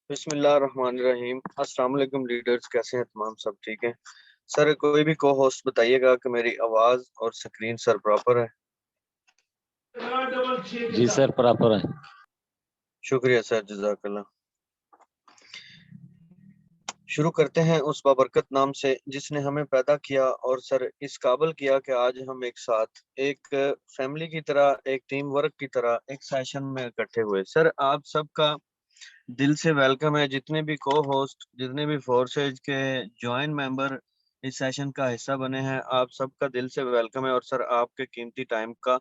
बिस्मिल्लाहिर्रहमानिर्रहीम। अस्सलाम वालेकुम लीडर्स, कैसे हैं तमाम? सब ठीक हैं? सर कोई भी को होस्ट बताइएगा कि मेरी आवाज़ और स्क्रीन सर प्रॉपर है। जी सर, प्रॉपर है। शुक्रिया सर, जज़ाकल्लाह। शुरू करते हैं उस बाबरकत नाम से जिसने हमें पैदा किया और सर इस काबिल किया कि आज हम एक साथ एक फैमिली की तरह, एक टीम वर्क की तरह एक सेशन में इकट्ठे हुए। सर आप सबका दिल से वेलकम है। जितने भी को होस्ट, जितने भी फोर्सेज के जॉइंट मेंबर इस सेशन का हिस्सा बने हैं, आप सबका दिल से वेलकम है। और सर आपके कीमती टाइम का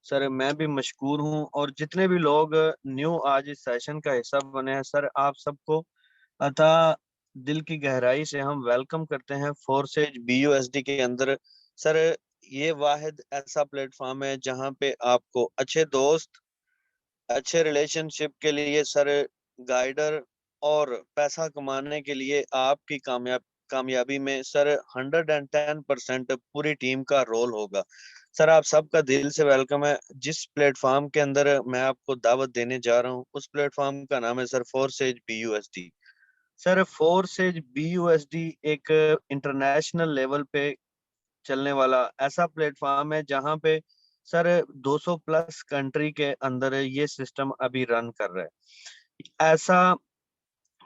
सर मैं भी मशकूर हूं। और जितने भी लोग न्यू आज इस सेशन का हिस्सा बने हैं, सर आप सबको अता दिल की गहराई से हम वेलकम करते हैं फोर्सेज BUSD के अंदर। सर ये वाहिद ऐसा प्लेटफॉर्म है जहां पे आपको अच्छे दोस्त, अच्छे रिलेशनशिप के लिए सर गाइडर और पैसा कमाने के लिए आपकी कामयाबी में सर 110% पूरी टीम का रोल होगा। सर आप सबका दिल से वेलकम है। जिस प्लेटफॉर्म के अंदर मैं आपको दावत देने जा रहा हूँ उस प्लेटफॉर्म का नाम है sir forces BUSD। Sir forces BUSD एक इंटरनेशनल लेवल पे चलने वाला ऐसा प्लेटफॉर्म है जहां पे सर 200 प्लस कंट्री के अंदर ये सिस्टम अभी रन कर रहा है। ऐसा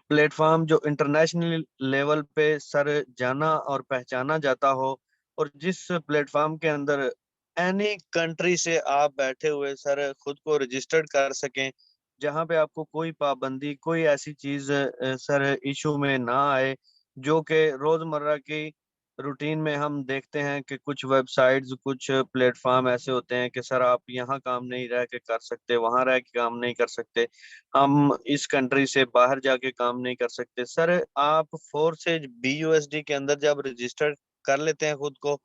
प्लेटफॉर्म जो इंटरनेशनल लेवल पे सर जाना और पहचाना जाता हो, और जिस प्लेटफॉर्म के अंदर एनी कंट्री से आप बैठे हुए सर खुद को रजिस्टर्ड कर सकें, जहां पे आपको कोई पाबंदी, कोई ऐसी चीज सर इशू में ना आए जो कि रोजमर्रा की रूटीन में हम देखते हैं कि कुछ वेबसाइट्स, कुछ प्लेटफॉर्म ऐसे होते हैं कि सर आप यहाँ काम नहीं रह के कर सकते, वहां रह के काम नहीं कर सकते, हम इस कंट्री से बाहर जाके काम नहीं कर सकते। सर आप फोर्सेज BUSD के अंदर जब रजिस्टर कर लेते हैं खुद को,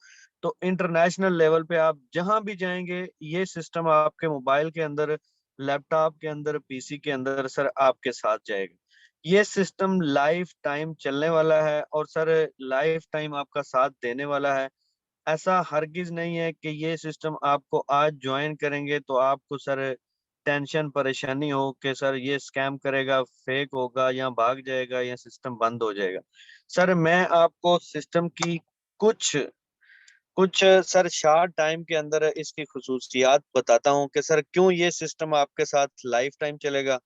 तो इंटरनेशनल लेवल पे आप जहां भी जाएंगे ये सिस्टम आपके मोबाइल के अंदर, लैपटॉप के अंदर, PC के अंदर सर आपके साथ जाएगा। ये सिस्टम लाइफ टाइम चलने वाला है और सर लाइफ टाइम आपका साथ देने वाला है। ऐसा हरगिज नहीं है कि ये सिस्टम आपको आज ज्वाइन करेंगे तो आपको सर टेंशन परेशानी हो कि सर ये स्कैम करेगा, फेक होगा, या भाग जाएगा, या सिस्टम बंद हो जाएगा। सर मैं आपको सिस्टम की कुछ कुछ सर शार्ट टाइम के अंदर इसकी खुसूसियात बताता हूँ कि सर क्यों ये सिस्टम आपके साथ लाइफ टाइम चलेगा,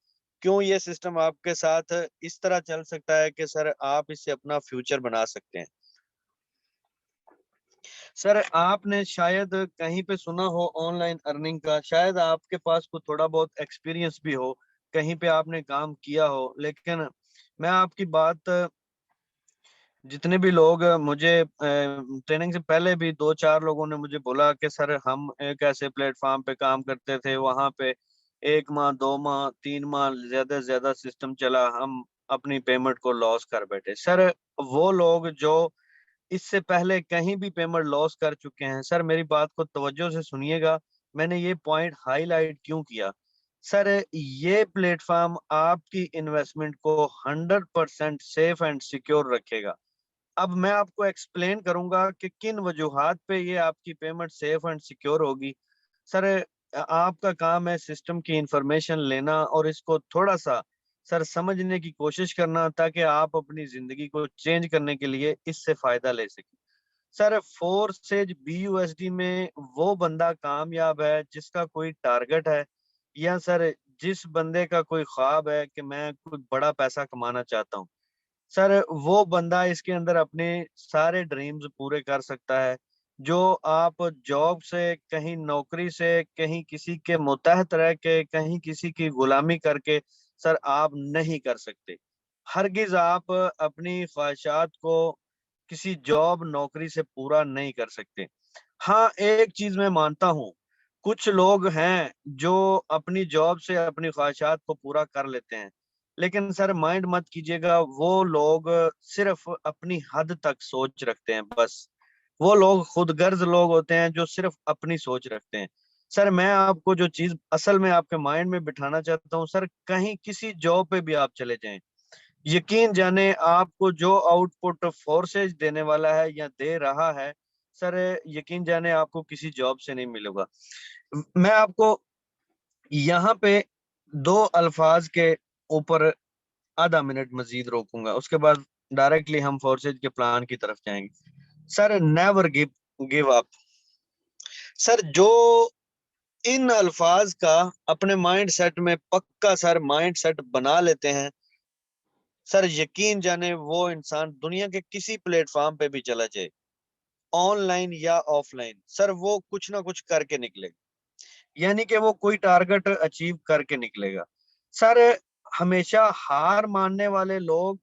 क्यों ये सिस्टम आपके साथ इस तरह चल सकता है कि सर आप इससे अपना फ्यूचर बना सकते हैं। सर आपने शायद कहीं पे सुना हो ऑनलाइन अर्निंग का, शायद आपके पास को थोड़ा बहुत एक्सपीरियंस भी हो, कहीं पे आपने काम किया हो, लेकिन मैं आपकी बात, जितने भी लोग मुझे ट्रेनिंग से पहले भी दो चार लोगों ने मुझे बोला कि सर हम एक ऐसे प्लेटफॉर्म पे काम करते थे, वहां पे 1 माह, 2 माह, 3 माह ज्यादा से ज्यादा सिस्टम चला, हम अपनी पेमेंट को लॉस कर बैठे। सर वो लोग जो इससे पहले कहीं भी पेमेंट लॉस कर चुके हैं, सर मेरी बात को तवज्जो से सुनिएगा, मैंने ये पॉइंट हाईलाइट क्यों किया। सर ये प्लेटफॉर्म आपकी इन्वेस्टमेंट को 100% सेफ एंड सिक्योर रखेगा। अब मैं आपको एक्सप्लेन करूंगा कि किन वजूहात पे ये आपकी पेमेंट सेफ एंड सिक्योर होगी। सर आपका काम है सिस्टम की इंफॉर्मेशन लेना और इसको थोड़ा सा सर समझने की कोशिश करना, ताकि आप अपनी जिंदगी को चेंज करने के लिए इससे फायदा ले सकें। सर फोर्सेज BUSD में वो बंदा कामयाब है जिसका कोई टारगेट है, या सर जिस बंदे का कोई ख्वाब है कि मैं कुछ बड़ा पैसा कमाना चाहता हूँ, सर वो बंदा इसके अंदर अपने सारे ड्रीम्स पूरे कर सकता है। जो आप जॉब से, कहीं नौकरी से, कहीं किसी के मुतहत रह के, कहीं किसी की गुलामी करके सर आप नहीं कर सकते। हरगिज आप अपनी ख्वाहिशात को किसी जॉब नौकरी से पूरा नहीं कर सकते। हाँ एक चीज मैं मानता हूँ, कुछ लोग हैं जो अपनी जॉब से अपनी ख्वाहिशात को पूरा कर लेते हैं, लेकिन सर माइंड मत कीजिएगा, वो लोग सिर्फ अपनी हद तक सोच रखते हैं बस। वो लोग खुदगर्ज लोग होते हैं जो सिर्फ अपनी सोच रखते हैं। सर मैं आपको जो चीज असल में आपके माइंड में बिठाना चाहता हूँ, सर कहीं किसी जॉब पे भी आप चले जाएं, यकीन जाने आपको जो आउटपुट फोर्सेज देने वाला है या दे रहा है, सर यकीन जाने आपको किसी जॉब से नहीं मिलेगा। मैं आपको यहाँ पे दो अल्फाज के ऊपर आधा मिनट मजीद रोकूंगा, उसके बाद डायरेक्टली हम फोर्सेज के प्लान की तरफ जाएंगे। Sir never give give up. Sir जो इन अल्फाज का अपने माइंड सेट में पक्का सर माइंड सेट बना लेते हैं, सर यकीन जाने वो इंसान दुनिया के किसी प्लेटफॉर्म पे भी चला जाए, ऑनलाइन या ऑफलाइन, सर वो कुछ ना कुछ करके निकलेगा। यानी कि वो कोई टारगेट अचीव करके निकलेगा। सर हमेशा हार मानने वाले लोग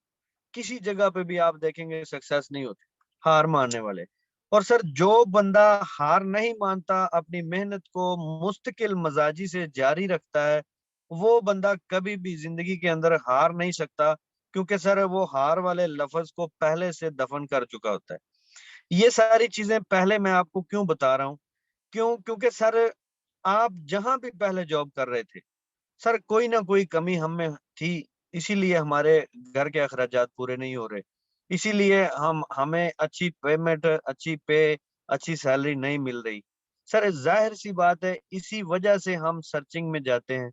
किसी जगह पे भी आप देखेंगे सक्सेस नहीं होते, हार मानने वाले। और सर जो बंदा हार नहीं मानता, अपनी मेहनत को मुस्तकिल मजाजी से जारी रखता है, वो बंदा कभी भी जिंदगी के अंदर हार नहीं सकता, क्योंकि सर वो हार वाले लफ्ज को पहले से दफन कर चुका होता है। ये सारी चीजें पहले मैं आपको क्यों बता रहा हूँ, क्योंकि सर आप जहां भी पहले जॉब कर रहे थे, सर कोई ना कोई कमी हम में थी, इसीलिए हमारे घर के अखराजात पूरे नहीं हो रहे, इसीलिए हम हमें अच्छी पेमेंट, अच्छी पे, अच्छी सैलरी नहीं मिल रही। सर जाहिर सी बात है, इसी वजह से हम सर्चिंग में जाते हैं,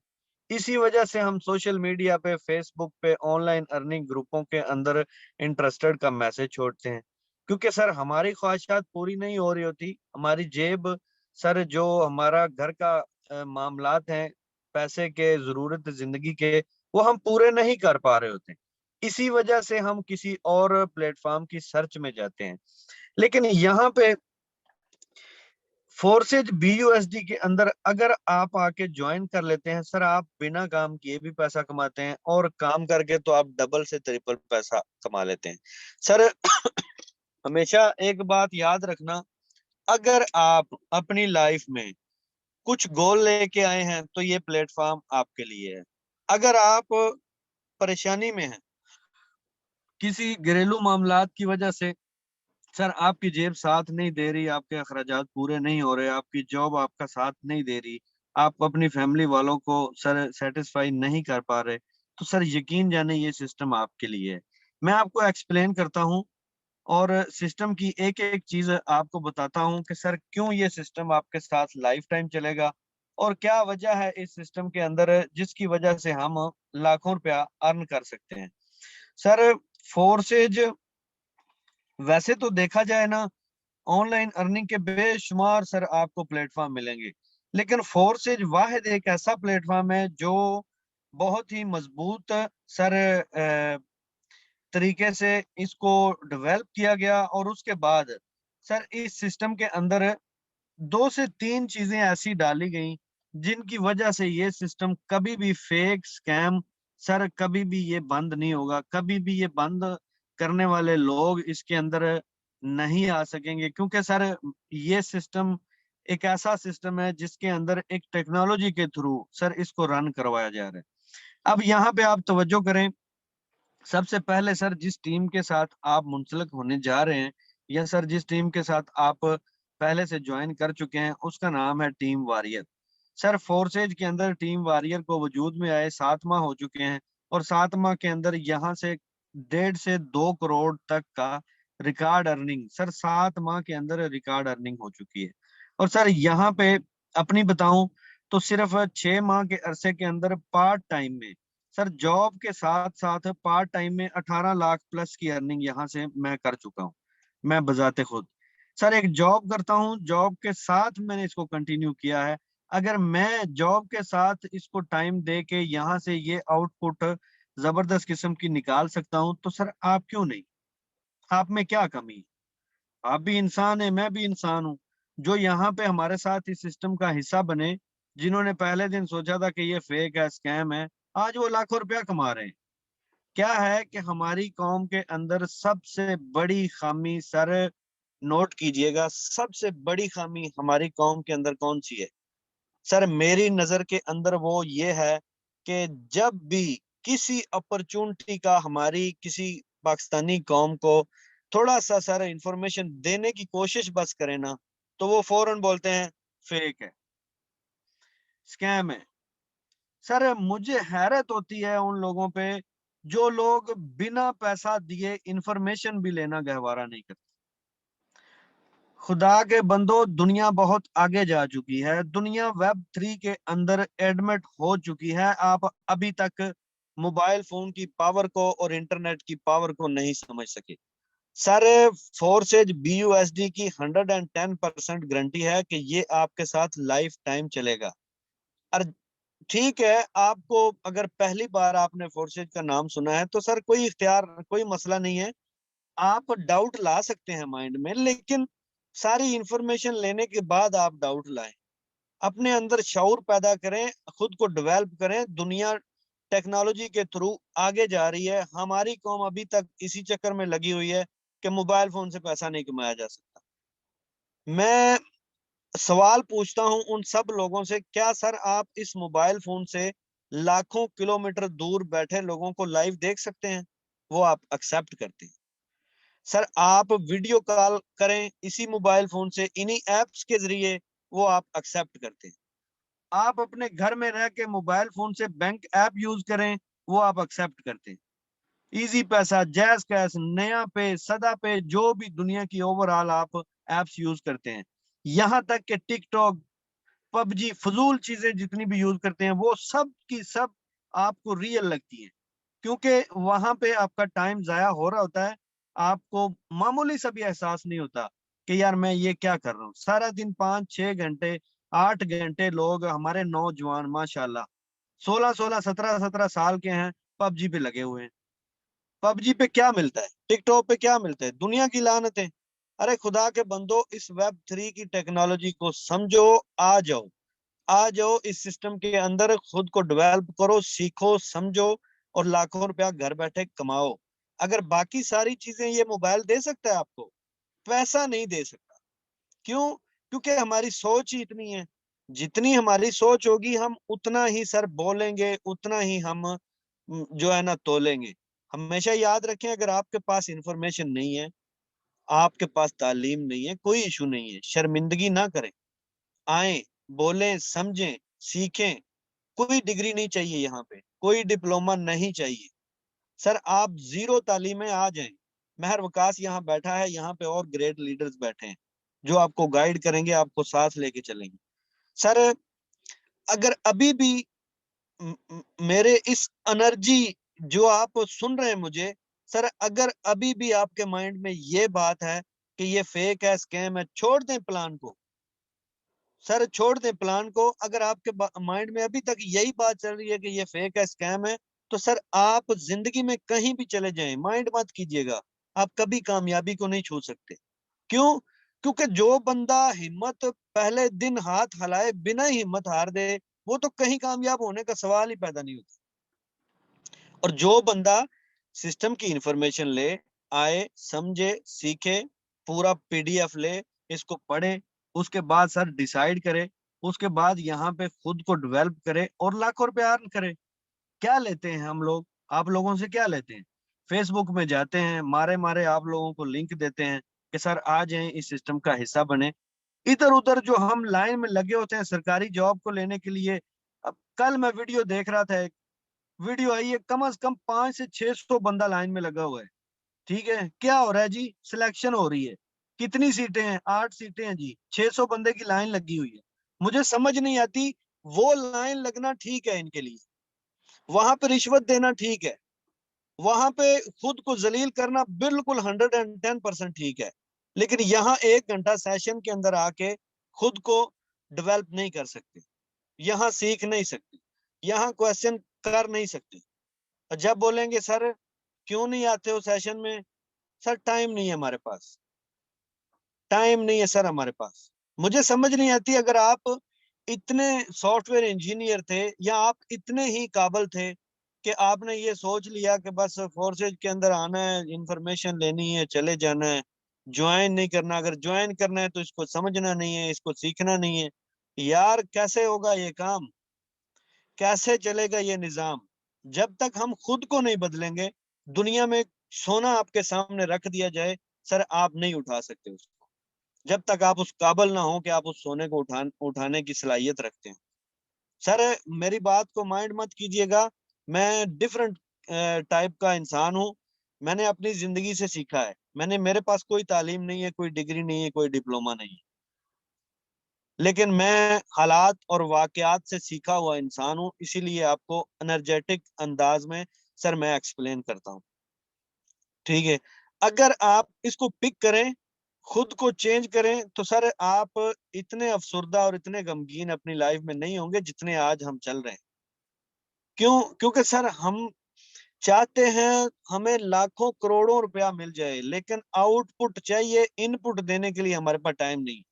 इसी वजह से हम सोशल मीडिया पे, फेसबुक पे, ऑनलाइन अर्निंग ग्रुपों के अंदर इंटरेस्टेड का मैसेज छोड़ते हैं, क्योंकि सर हमारी ख्वाहिशात पूरी नहीं हो रही होती, हमारी जेब, सर जो हमारा घर का मामलात हैं, पैसे के, जरूरत जिंदगी के, वो हम पूरे नहीं कर पा रहे होते, इसी वजह से हम किसी और प्लेटफॉर्म की सर्च में जाते हैं। लेकिन यहाँ पे फोर्सेज बीयूएसडी के अंदर अगर आप आके ज्वाइन कर लेते हैं, सर आप बिना काम किए भी पैसा कमाते हैं, और काम करके तो आप डबल से ट्रिपल पैसा कमा लेते हैं। सर हमेशा एक बात याद रखना, अगर आप अपनी लाइफ में कुछ गोल लेके आए हैं तो ये प्लेटफॉर्म आपके लिए है। अगर आप परेशानी में हैं, किसी घरेलू मामलात की वजह से, सर आपकी जेब साथ नहीं दे रही, आपके अखराजात पूरे नहीं हो रहे, आपकी जॉब आपका साथ नहीं दे रही, आप अपनी फैमिली वालों को सर सेटिस्फाई नहीं कर पा रहे, तो सर यकीन जाने ये सिस्टम आपके लिए है। मैं आपको एक्सप्लेन करता हूँ और सिस्टम की एक एक चीज आपको बताता हूँ कि सर क्यों ये सिस्टम आपके साथ लाइफ टाइम चलेगा, और क्या वजह है इस सिस्टम के अंदर जिसकी वजह से हम लाखों रुपया अर्न कर सकते हैं। सर फोर्सेज, वैसे तो देखा जाए ना, ऑनलाइन अर्निंग के बेशुमार सर आपको प्लेटफॉर्म मिलेंगे, लेकिन फोर्सेज वाहिद एक ऐसा प्लेटफॉर्म है जो बहुत ही मजबूत सर तरीके से इसको डेवलप किया गया, और उसके बाद सर इस सिस्टम के अंदर 2 से 3 चीजें ऐसी डाली गई जिनकी वजह से ये सिस्टम कभी भी फेक स्कैम, सर कभी भी ये बंद नहीं होगा, कभी भी ये बंद करने वाले लोग इसके अंदर नहीं आ सकेंगे, क्योंकि सर ये सिस्टम एक ऐसा सिस्टम है जिसके अंदर एक टेक्नोलॉजी के थ्रू सर इसको रन करवाया जा रहा है। अब यहाँ पे आप तवज्जो करें, सबसे पहले सर जिस टीम के साथ आप मुंसलिक होने जा रहे हैं, या सर जिस टीम के साथ आप पहले से ज्वाइन कर चुके हैं, उसका नाम है टीम वॉरियर। सर फोर्सेज के अंदर टीम वॉरियर को वजूद में आए 7 माह हो चुके हैं, और 7 माह के अंदर यहाँ से 1.5 से 2 करोड़ तक का रिकॉर्ड अर्निंग, सर 7 माह के अंदर रिकॉर्ड अर्निंग हो चुकी है। और सर यहाँ पे अपनी बताऊं तो सिर्फ 6 माह के अरसे के अंदर पार्ट टाइम में, सर जॉब के साथ साथ पार्ट टाइम में 18 लाख प्लस की अर्निंग यहाँ से मैं कर चुका हूँ, मैं बजाते खुद। सर एक जॉब करता हूँ, जॉब के साथ मैंने इसको कंटिन्यू किया है, अगर मैं जॉब के साथ इसको टाइम दे के यहाँ से ये आउटपुट जबरदस्त किस्म की निकाल सकता हूँ, तो सर आप क्यों नहीं? आप में क्या कमी है? आप भी इंसान है, मैं भी इंसान हूँ। जो यहाँ पे हमारे साथ इस सिस्टम का हिस्सा बने, जिन्होंने पहले दिन सोचा था कि ये फेक है, स्कैम है, आज वो लाखों रुपया कमा रहे हैं। क्या है कि हमारी कौम के अंदर सबसे बड़ी खामी, सर नोट कीजिएगा, सबसे बड़ी खामी हमारी कौम के अंदर कौन सी है? सर मेरी नजर के अंदर वो ये है कि जब भी किसी अपॉर्चुनिटी का हमारी किसी पाकिस्तानी कौम को थोड़ा सा सर इंफॉर्मेशन देने की कोशिश बस करें ना, तो वो फौरन बोलते हैं फेक है, स्कैम है। सर मुझे हैरत होती है उन लोगों पे जो लोग बिना पैसा दिए इंफॉर्मेशन भी लेना गहवारा नहीं करते। खुदा के बंदो, दुनिया बहुत आगे जा चुकी है, दुनिया वेब 3 के अंदर एडमिट हो चुकी है, आप अभी तक मोबाइल फोन की पावर को और इंटरनेट की पावर को नहीं समझ सके। सर फोर्सेज BUSD की 110% गारंटी है कि ये आपके साथ लाइफ टाइम चलेगा। और ठीक है, आपको अगर पहली बार आपने फोर्सेज का नाम सुना है तो सर कोई इख्तियार, कोई मसला नहीं है, आप डाउट ला सकते हैं माइंड में, लेकिन सारी इंफॉर्मेशन लेने के बाद आप डाउट लाएं। अपने अंदर शऊर पैदा करें, खुद को डेवलप करें। दुनिया टेक्नोलॉजी के थ्रू आगे जा रही है, हमारी कौम अभी तक इसी चक्कर में लगी हुई है कि मोबाइल फोन से पैसा नहीं कमाया जा सकता। मैं सवाल पूछता हूं उन सब लोगों से, क्या सर आप इस मोबाइल फोन से लाखों किलोमीटर दूर बैठे लोगों को लाइव देख सकते हैं? वो आप एक्सेप्ट करते हैं? सर आप वीडियो कॉल करें इसी मोबाइल फोन से, इन्हीं एप्स के जरिए, वो आप एक्सेप्ट करते हैं? आप अपने घर में रह के मोबाइल फोन से बैंक ऐप यूज करें, वो आप एक्सेप्ट करते हैं? इजी पैसा, जैज कैश, नया पे, सदा पे, जो भी दुनिया की ओवरऑल आप एप्स यूज करते हैं, यहाँ तक कि टिकटॉक, पबजी, फजूल चीजें जितनी भी यूज करते हैं, वो सब की सब आपको रियल लगती है, क्योंकि वहां पे आपका टाइम जाया हो रहा होता है। आपको मामूली सा भी एहसास नहीं होता कि यार मैं ये क्या कर रहा हूँ। सारा दिन 5-6 घंटे, 8 घंटे लोग हमारे नौजवान माशाल्लाह 16-16, 17-17 साल के हैं, पबजी पे लगे हुए हैं। पबजी पे क्या मिलता है, टिकटॉक पे क्या मिलता है? दुनिया की लानतें। अरे खुदा के बंदो, इस Web3 की टेक्नोलॉजी को समझो। आ जाओ, आ जाओ इस सिस्टम के अंदर, खुद को डेवलप करो, सीखो, समझो, और लाखों रुपया घर बैठे कमाओ। अगर बाकी सारी चीजें ये मोबाइल दे सकता है आपको, पैसा नहीं दे सकता। क्यों? क्योंकि हमारी सोच ही इतनी है। जितनी हमारी सोच होगी, हम उतना ही सर बोलेंगे, उतना ही हम जो है ना तोलेंगे। हमेशा याद रखें, अगर आपके पास इंफॉर्मेशन नहीं है, आपके पास तालीम नहीं है, कोई इशू नहीं है, शर्मिंदगी ना करें। आए, बोलें, समझें, सीखें। कोई डिग्री नहीं चाहिए, यहाँ पे कोई डिप्लोमा नहीं चाहिए। सर आप जीरो तालीम में आ जाएं, महर वकास यहाँ बैठा है, यहाँ पे और ग्रेट लीडर्स बैठे हैं जो आपको गाइड करेंगे, आपको साथ लेके चलेंगे। सर अगर अभी भी मेरे इस एनर्जी, जो आप सुन रहे हैं मुझे, सर अगर अभी भी आपके माइंड में ये बात है कि ये फेक है, स्कैम है, छोड़ दें प्लान को। सर छोड़ दें प्लान को। अगर आपके माइंड में अभी तक यही बात चल रही है कि ये फेक है, स्कैम है, तो सर आप जिंदगी में कहीं भी चले जाएं, माइंड मत कीजिएगा, आप कभी कामयाबी को नहीं छू सकते। क्यों? क्योंकि जो बंदा हिम्मत पहले दिन हाथ हिलाए बिना ही हिम्मत हार दे, वो तो कहीं कामयाब होने का सवाल ही पैदा नहीं होता। और जो बंदा सिस्टम की इंफॉर्मेशन ले, आए, समझे, सीखे, पूरा PDF ले, इसको पढ़े, उसके बाद सर डिसाइड करे, उसके बाद यहाँ पे खुद को डेवलप करे और लाखों रुपए अर्न करे। क्या लेते हैं हम लोग? आप लोगों से क्या लेते हैं? फेसबुक में जाते हैं, मारे मारे आप लोगों को लिंक देते हैं कि सर आ जाएं, इस सिस्टम का हिस्सा बने। इधर उधर जो हम लाइन में लगे होते हैं सरकारी जॉब को लेने के लिए। अब कल मैं वीडियो देख रहा था, वीडियो आई है, कम से कम 500 से 600 बंदा लाइन में लगा हुआ है। ठीक है, क्या हो रहा है जी? सिलेक्शन हो रही है। कितनी सीटें हैं? 8 सीटें हैं जी, 600 बंदे की लाइन लगी हुई है। मुझे समझ नहीं आती, वो लाइन लगना ठीक है इनके लिए, वहां पे रिश्वत देना ठीक है, वहां पे खुद को जलील करना बिल्कुल 110% ठीक है, लेकिन यहाँ 1 घंटा सेशन के अंदर आके खुद को डेवलप नहीं कर सकते, यहाँ सीख नहीं सकते, यहाँ क्वेश्चन कर नहीं सकते। जब बोलेंगे सर क्यों नहीं आते हो सेशन में, सर टाइम नहीं है हमारे पास, टाइम नहीं है सर हमारे पास। मुझे समझ नहीं आती, अगर आप इतने सॉफ्टवेयर इंजीनियर थे, या आप इतने ही काबिल थे कि आपने ये सोच लिया कि बस फोर्सेज के अंदर आना है, इंफॉर्मेशन लेनी है, चले जाना है, ज्वाइन नहीं करना। अगर ज्वाइन करना है तो इसको समझना नहीं है, इसको सीखना नहीं है। यार कैसे होगा ये काम? कैसे चलेगा ये निजाम? जब तक हम खुद को नहीं बदलेंगे, दुनिया में सोना आपके सामने रख दिया जाए, सर आप नहीं उठा सकते उसको, जब तक आप उस काबिल ना हो कि आप उस सोने को उठाने की सलाहियत रखते हैं। सर मेरी बात को माइंड मत कीजिएगा, मैं डिफरेंट टाइप का इंसान हूँ। मैंने अपनी जिंदगी से सीखा है, मेरे पास कोई तालीम नहीं है, कोई डिग्री नहीं है, कोई डिप्लोमा नहीं है। लेकिन मैं हालात और वाकयात से सीखा हुआ इंसान हूं, इसीलिए आपको एनर्जेटिक अंदाज में सर मैं एक्सप्लेन करता हूं। ठीक है, अगर आप इसको पिक करें, खुद को चेंज करें, तो सर आप इतने अफसुर्दा और इतने गमगीन अपनी लाइफ में नहीं होंगे जितने आज हम चल रहे हैं। क्यों? क्योंकि सर हम चाहते हैं हमें लाखों करोड़ों रुपया मिल जाए, लेकिन आउटपुट चाहिए, इनपुट देने के लिए हमारे पास टाइम नहीं।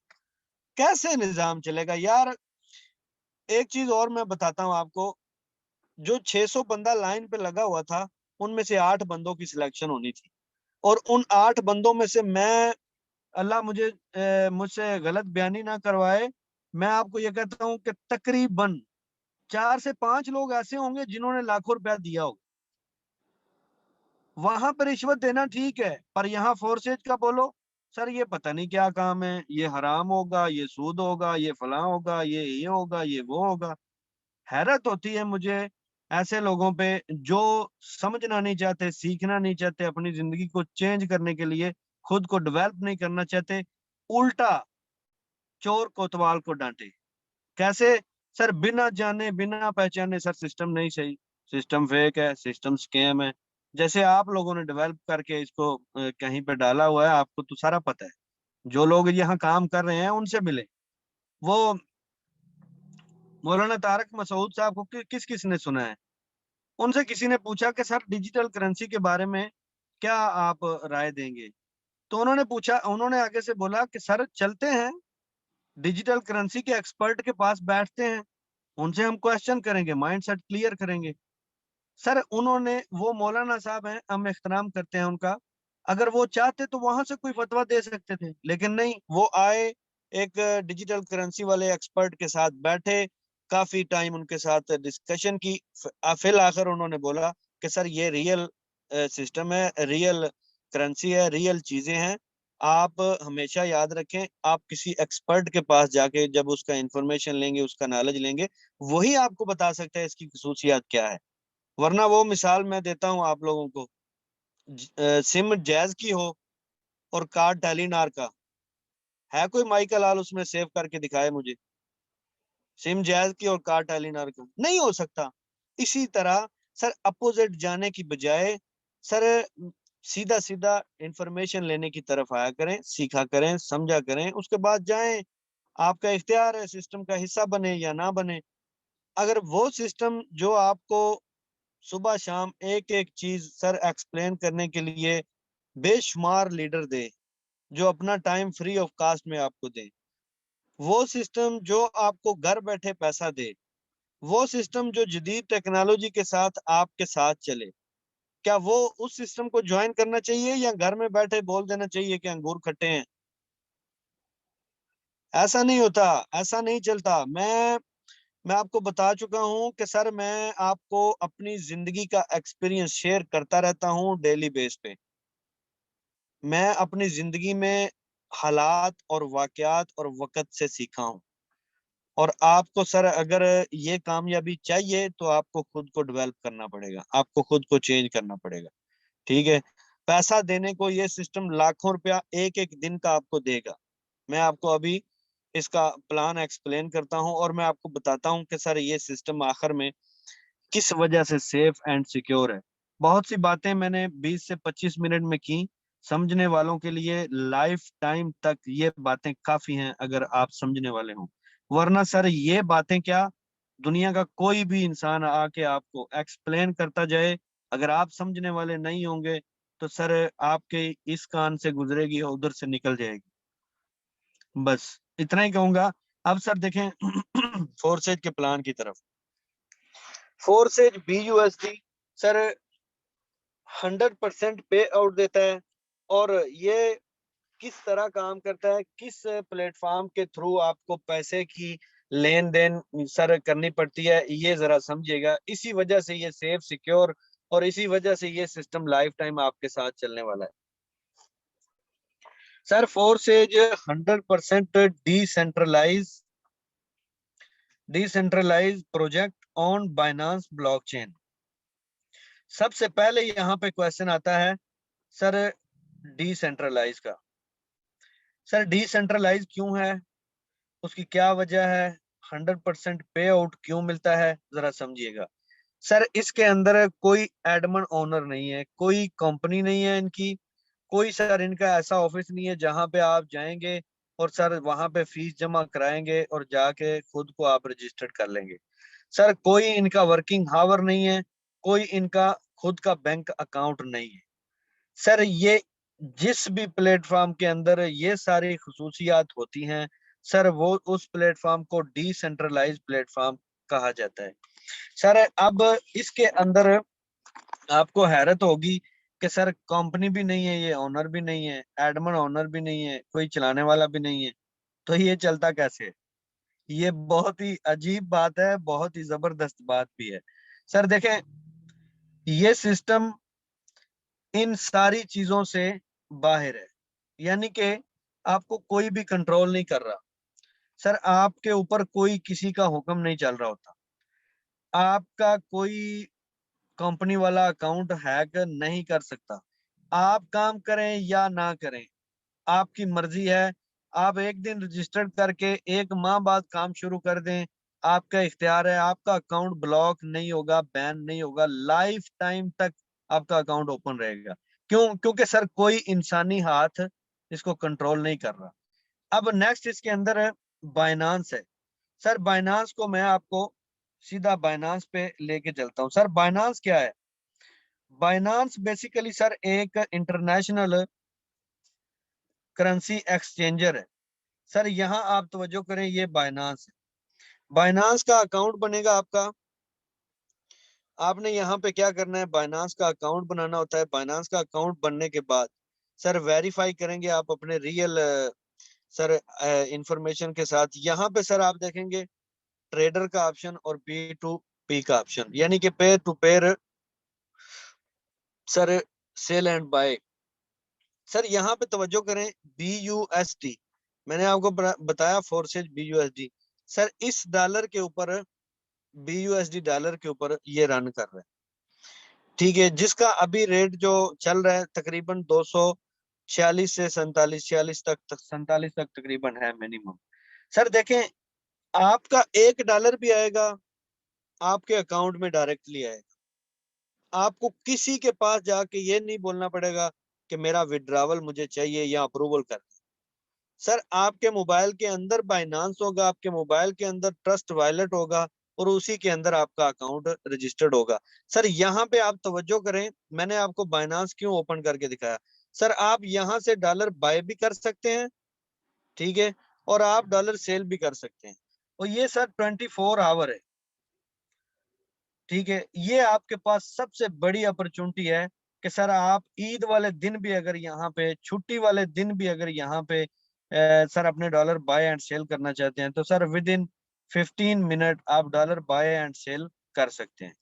कैसे निजाम चलेगा यार? एक चीज और मैं बताता हूँ आपको, जो 600 बंदा लाइन पे लगा हुआ था, उनमें से 8 बंदों की सिलेक्शन होनी थी, और उन 8 बंदों में से मैं, अल्लाह मुझसे गलत बयानी ना करवाए, मैं आपको ये कहता हूँ कि तकरीबन 4 से 5 लोग ऐसे होंगे जिन्होंने लाखों रुपया दिया हो। वहां पर रिश्वत देना ठीक है, पर यहाँ फोर्सेज का बोलो, सर ये पता नहीं क्या काम है, ये हराम होगा, ये सूद होगा, ये फलां होगा, ये होगा, ये वो होगा। हैरत होती है मुझे ऐसे लोगों पे जो समझना नहीं चाहते, सीखना नहीं चाहते, अपनी जिंदगी को चेंज करने के लिए खुद को डेवलप नहीं करना चाहते, उल्टा चोर कोतवाल को डांटे। कैसे? सर बिना जाने बिना पहचाने सर सिस्टम नहीं सही, सिस्टम फेक है, सिस्टम स्कैम है। जैसे आप लोगों ने डेवलप करके इसको कहीं पे डाला हुआ है, आपको तो सारा पता है। जो लोग यहाँ काम कर रहे हैं उनसे मिले। वो मौलाना तारक मसूद साहब को किस किस ने सुना है? उनसे किसी ने पूछा कि सर डिजिटल करेंसी के बारे में क्या आप राय देंगे? तो उन्होंने पूछा, उन्होंने आगे से बोला कि सर चलते हैं, डिजिटल करेंसी के एक्सपर्ट के पास बैठते हैं, उनसे हम क्वेश्चन करेंगे, माइंड सेट क्लियर करेंगे। सर उन्होंने, वो मौलाना साहब हैं, हम एहतराम करते हैं उनका, अगर वो चाहते तो वहां से कोई फतवा दे सकते थे, लेकिन नहीं, वो आए, एक डिजिटल करेंसी वाले एक्सपर्ट के साथ बैठे, काफी टाइम उनके साथ डिस्कशन की, फिर आखिर उन्होंने बोला कि सर ये रियल सिस्टम है, रियल करेंसी है, रियल चीजें हैं। आप हमेशा याद रखें, आप किसी एक्सपर्ट के पास जाके जब उसका इंफॉर्मेशन लेंगे, उसका नॉलेज लेंगे, वही आपको बता सकता है इसकी खसूसियात क्या है। वरना वो मिसाल मैं देता हूँ आप लोगों को, सिम जैज की हो और कार्ड टेलीनार का, है कोई माइकल लाल उसमें सेव करके दिखाए मुझे? सिम जैज की और कार्ड टेलीनार का नहीं हो सकता। इसी तरह सर अपोजिट जाने की बजाय सर सीधा सीधा इंफॉर्मेशन लेने की तरफ आया करें, सीखा करें, समझा करें, उसके बाद जाएं। आपका इख्तियार है, सिस्टम का हिस्सा बने या ना बने। अगर वो सिस्टम जो आपको सुबह शाम एक एक चीज सर एक्सप्लेन करने के लिए बेशुमार लीडर दे, जो अपना टाइम फ्री ऑफ कास्ट में आपको दे, वो सिस्टम जो आपको घर बैठे पैसा दे, वो सिस्टम जो जदीद टेक्नोलॉजी के साथ आपके साथ चले, क्या वो उस सिस्टम को ज्वाइन करना चाहिए या घर में बैठे बोल देना चाहिए कि अंगूर खट्टे हैं? ऐसा नहीं होता, ऐसा नहीं चलता। मैं आपको बता चुका हूं कि सर मैं आपको अपनी जिंदगी का एक्सपीरियंस शेयर करता रहता हूं डेली बेस पे। मैं अपनी जिंदगी में हालात और वाकयात और वक़्त से सीखा हूँ। और आपको सर अगर ये कामयाबी चाहिए तो आपको खुद को डेवलप करना पड़ेगा, आपको खुद को चेंज करना पड़ेगा। ठीक है, पैसा देने को ये सिस्टम लाखों रुपया एक एक दिन का आपको देगा। मैं आपको अभी इसका प्लान एक्सप्लेन करता हूँ और मैं आपको बताता हूँ कि सर ये सिस्टम आखिर में किस वजह से सेफ एंड सिक्योर है। बहुत सी बातें मैंने 20 से 25 मिनट में की, समझने वालों के लिए लाइफ टाइम तक ये बातें काफी हैं अगर आप समझने वाले हों। वरना सर ये बातें क्या, दुनिया का कोई भी इंसान आके आपको एक्सप्लेन करता जाए, अगर आप समझने वाले नहीं होंगे तो सर आपके इस कान से गुजरेगी और उधर से निकल जाएगी। बस इतना ही कहूंगा। अब सर देखें फोर्सेज के प्लान की तरफ। फोर्सेज BUSD सर 100% पे आउट देता है, और ये किस तरह काम करता है, किस प्लेटफॉर्म के थ्रू आपको पैसे की लेन देन सर करनी पड़ती है, ये जरा समझिएगा। इसी वजह से ये सेफ सिक्योर, और इसी वजह से ये सिस्टम लाइफ टाइम आपके साथ चलने वाला है। Sir Forsage 100% decentralize decentralize project on Binance blockchain. सबसे पहले यहाँ पे क्वेश्चन आता है सर डिसेंट्रलाइज का। सर डिसेंट्रलाइज क्यों है? उसकी क्या वजह है, 100% पे आउट क्यों मिलता है, जरा समझिएगा। सर इसके अंदर कोई एडमन ओनर नहीं है, कोई कंपनी नहीं है इनकी, कोई सर इनका ऐसा ऑफिस नहीं है जहां पे आप जाएंगे और सर वहां पे फीस जमा कराएंगे और जाके खुद को आप रजिस्टर्ड कर लेंगे। सर कोई इनका वर्किंग हावर नहीं है, कोई इनका खुद का बैंक अकाउंट नहीं है। सर ये जिस भी प्लेटफॉर्म के अंदर ये सारी खसूसियात होती हैं, सर वो उस प्लेटफॉर्म को डिसेंट्रलाइज प्लेटफॉर्म कहा जाता है। सर अब इसके अंदर आपको हैरत होगी कि सर कंपनी भी नहीं है, ये ओनर भी नहीं है, एडमन ओनर भी नहीं है, कोई चलाने वाला भी नहीं है, तो ये चलता कैसे है? ये बहुत ही अजीब बात है, बहुत ही जबरदस्त बात भी है। सर देखें, ये सिस्टम इन सारी चीजों से बाहर है, यानी कि आपको कोई भी कंट्रोल नहीं कर रहा। सर आपके ऊपर कोई किसी का हुक्म नहीं चल रहा होता, आपका कोई कंपनी वाला अकाउंट हैक नहीं कर सकता। आप काम करें या ना करें, आपकी मर्जी है। आप एक दिन रजिस्टर्ड करके एक माह बाद काम शुरू कर दें, आपका इख्तियार है। आपका अकाउंट ब्लॉक नहीं होगा, बैन नहीं होगा, लाइफ टाइम तक आपका अकाउंट ओपन रहेगा। क्यों? क्योंकि सर कोई इंसानी हाथ इसको कंट्रोल नहीं कर रहा। अब नेक्स्ट इसके अंदर बाइनांस है। सर बाइनांस को मैं आपको सीधा बाइनांस पे लेके चलता हूँ। सर बाइनांस क्या है? बाइनांस बेसिकली सर एक इंटरनेशनल करेंसी एक्सचेंजर है। सर यहाँ आप तवज्जो करें, ये बाइनांस है। बाइनांस का अकाउंट बनेगा आपका। आपने यहाँ पे क्या करना है, बाइनांस का अकाउंट बनाना होता है। बाइनांस का अकाउंट बनने के बाद सर वेरीफाई करेंगे आप अपने रियल सर इंफॉर्मेशन के साथ। यहाँ पे सर आप देखेंगे ट्रेडर का ऑप्शन और पी टू पी का ऑप्शन, यानी कि pair to pair sir sell and buy. Sir यहाँ पे तवज्जो करें, BUSD मैंने आपको बताया, फोर्सेज BUSD। सर इस डॉलर के ऊपर, BUSD डॉलर के ऊपर ये रन कर रहा है, ठीक है, जिसका अभी रेट जो चल रहा है तकरीबन 246 से 47, 47 तक तकरीबन है मिनिमम। सर देखें, आपका $1 भी आएगा आपके अकाउंट में डायरेक्टली आएगा। आपको किसी के पास जाके ये नहीं बोलना पड़ेगा कि मेरा विड्रावल मुझे चाहिए या अप्रूवल कर। सर आपके मोबाइल के अंदर बाइनांस होगा, आपके मोबाइल के अंदर ट्रस्ट वॉलेट होगा और उसी के अंदर आपका अकाउंट रजिस्टर्ड होगा। सर यहाँ पे आप तवज्जो करें, मैंने आपको बाइनांस क्यों ओपन करके दिखाया। सर आप यहाँ से डॉलर बाय भी कर सकते हैं, ठीक है, और आप डॉलर सेल भी कर सकते हैं। और ये सर 24 आवर है, ठीक है। ये आपके पास सबसे बड़ी अपॉर्चुनिटी है कि सर आप ईद वाले दिन भी अगर यहाँ पे, छुट्टी वाले दिन भी अगर यहाँ पे सर अपने डॉलर बाय एंड सेल करना चाहते हैं तो सर विद इन 15 मिनट आप डॉलर बाय एंड सेल कर सकते हैं।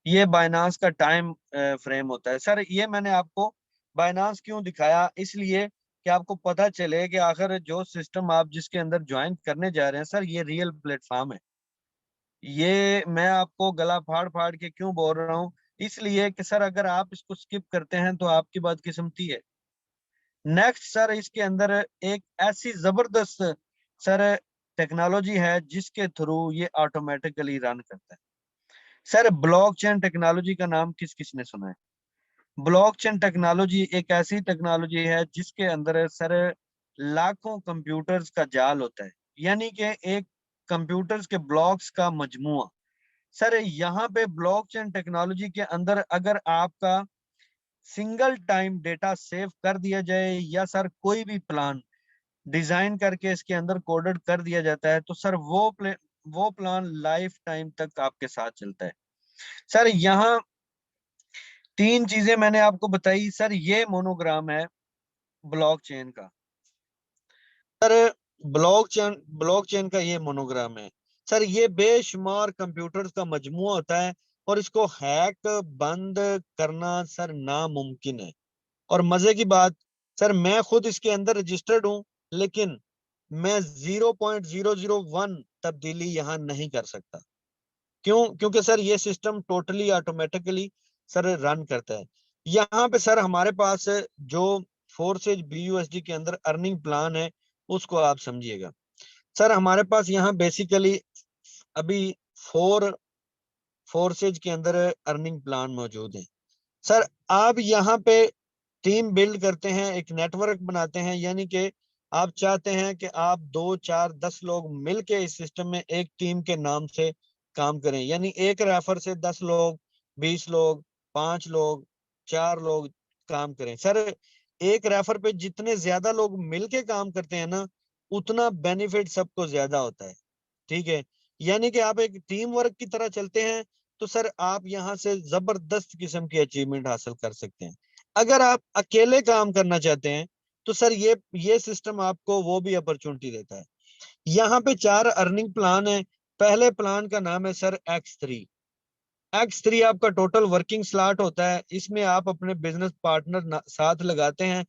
ये बाइनांस का टाइम फ्रेम होता है। सर ये मैंने आपको बाइनांस क्यों दिखाया, इसलिए कि आपको पता चले कि आखिर जो सिस्टम आप जिसके अंदर ज्वाइन करने जा रहे हैं सर ये रियल प्लेटफॉर्म है। ये मैं आपको गला फाड़ फाड़ के क्यों बोल रहा हूँ, इसलिए कि सर अगर आप इसको स्किप करते हैं तो आपकी बदकिस्मती है। नेक्स्ट सर इसके अंदर एक ऐसी जबरदस्त सर टेक्नोलॉजी है जिसके थ्रू ये ऑटोमेटिकली रन करता है। सर ब्लॉकचेन टेक्नोलॉजी का नाम किस किस ने सुना है? ब्लॉकचेन टेक्नोलॉजी एक ऐसी टेक्नोलॉजी है जिसके अंदर सर लाखों कंप्यूटर्स का जाल होता है, यानी कि एक कंप्यूटर्स के ब्लॉक्स का मजमुआ। सर यहाँ पे ब्लॉकचेन टेक्नोलॉजी के अंदर अगर आपका सिंगल टाइम डेटा सेव कर दिया जाए या सर कोई भी प्लान डिजाइन करके इसके अंदर कोडेड कर दिया जाता है तो सर वो प्लान लाइफ टाइम तक आपके साथ चलता है। सर यहाँ तीन चीजें मैंने आपको बताई। सर ये मोनोग्राम है ब्लॉकचेन का। सर ब्लॉकचेन का ये मोनोग्राम है। सर ये बेशुमार कंप्यूटर्स का मजमुआ होता है और इसको हैक बंद करना सर नामुमकिन है। और मजे की बात, सर मैं खुद इसके अंदर रजिस्टर्ड हूँ, लेकिन मैं 0.001 तब्दीली यहाँ नहीं कर सकता। क्यों? क्योंकि सर ये system totally automatically sir run करता है। यहाँ पे सर हमारे पास जो फोर्सेज BUSD के अंदर अर्निंग प्लान है उसको आप समझिएगा। सर हमारे पास यहाँ बेसिकली अभी 4 फोर्सेज के अंदर अर्निंग प्लान मौजूद है। सर आप यहाँ पे टीम बिल्ड करते हैं, एक नेटवर्क बनाते हैं, यानी कि आप चाहते हैं कि आप 2 4 10 लोग मिलके इस सिस्टम में एक टीम के नाम से काम करें, यानी एक रेफर से 10 लोग, 20 लोग, 5 लोग, 4 लोग काम करें। सर एक रेफर पे जितने ज्यादा लोग मिलके काम करते हैं ना, उतना बेनिफिट सबको ज्यादा होता है। ठीक है, यानी कि आप एक टीम वर्क की तरह चलते हैं, तो सर आप यहाँ से जबरदस्त किस्म की अचीवमेंट हासिल कर सकते हैं। अगर आप अकेले काम करना चाहते हैं, तो सर ये सिस्टम आपको वो भी अपॉर्चुनिटी देता है। यहाँ पे 4 अर्निंग प्लान है। पहले प्लान का नाम है सर X3। X3 आपका टोटल वर्किंग स्लॉट होता है। इसमें आप अपने बिजनेस पार्टनर साथ लगाते हैं,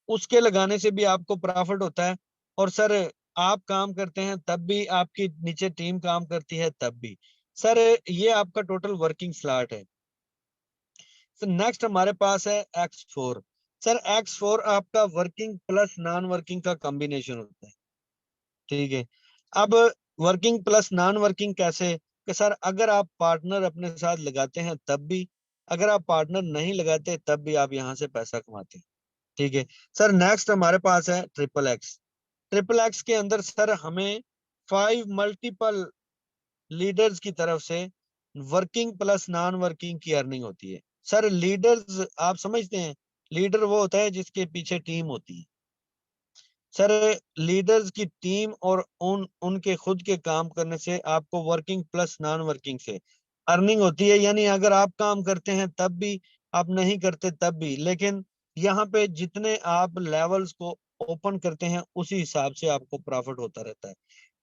उसके लगाने से भी आपको प्रॉफिट होता है। और सर आप काम करते हैं तब भी, आपकी नीचे टीम काम करती है तब भी। सर ये आपका टोटल वर्किंग स्लॉट है। तो नेक्स्ट हमारे पास है X4। सर X4 आपका वर्किंग प्लस नॉन वर्किंग का कॉम्बिनेशन होता है। ठीक है, अब वर्किंग प्लस नॉन वर्किंग कैसे, कि सर अगर आप पार्टनर अपने साथ लगाते हैं तब भी, अगर आप पार्टनर नहीं लगाते तब भी आप यहाँ से पैसा कमाते हैं। ठीक है, सर नेक्स्ट हमारे पास है XXX। XXX के अंदर सर हमें 5 मल्टीपल लीडर्स की तरफ से वर्किंग प्लस नॉन वर्किंग की अर्निंग होती है। सर लीडर्स आप समझते हैं, लीडर वो होता है जिसके पीछे टीम होती है। सर लीडर्स की टीम और उनके खुद के काम करने से आपको वर्किंग प्लस नॉन वर्किंग से अर्निंग होती है। यानी अगर आप काम करते हैं तब भी, आप नहीं करते तब भी, लेकिन यहाँ पे जितने आप लेवल्स को ओपन करते हैं उसी हिसाब से आपको प्रॉफिट होता रहता है।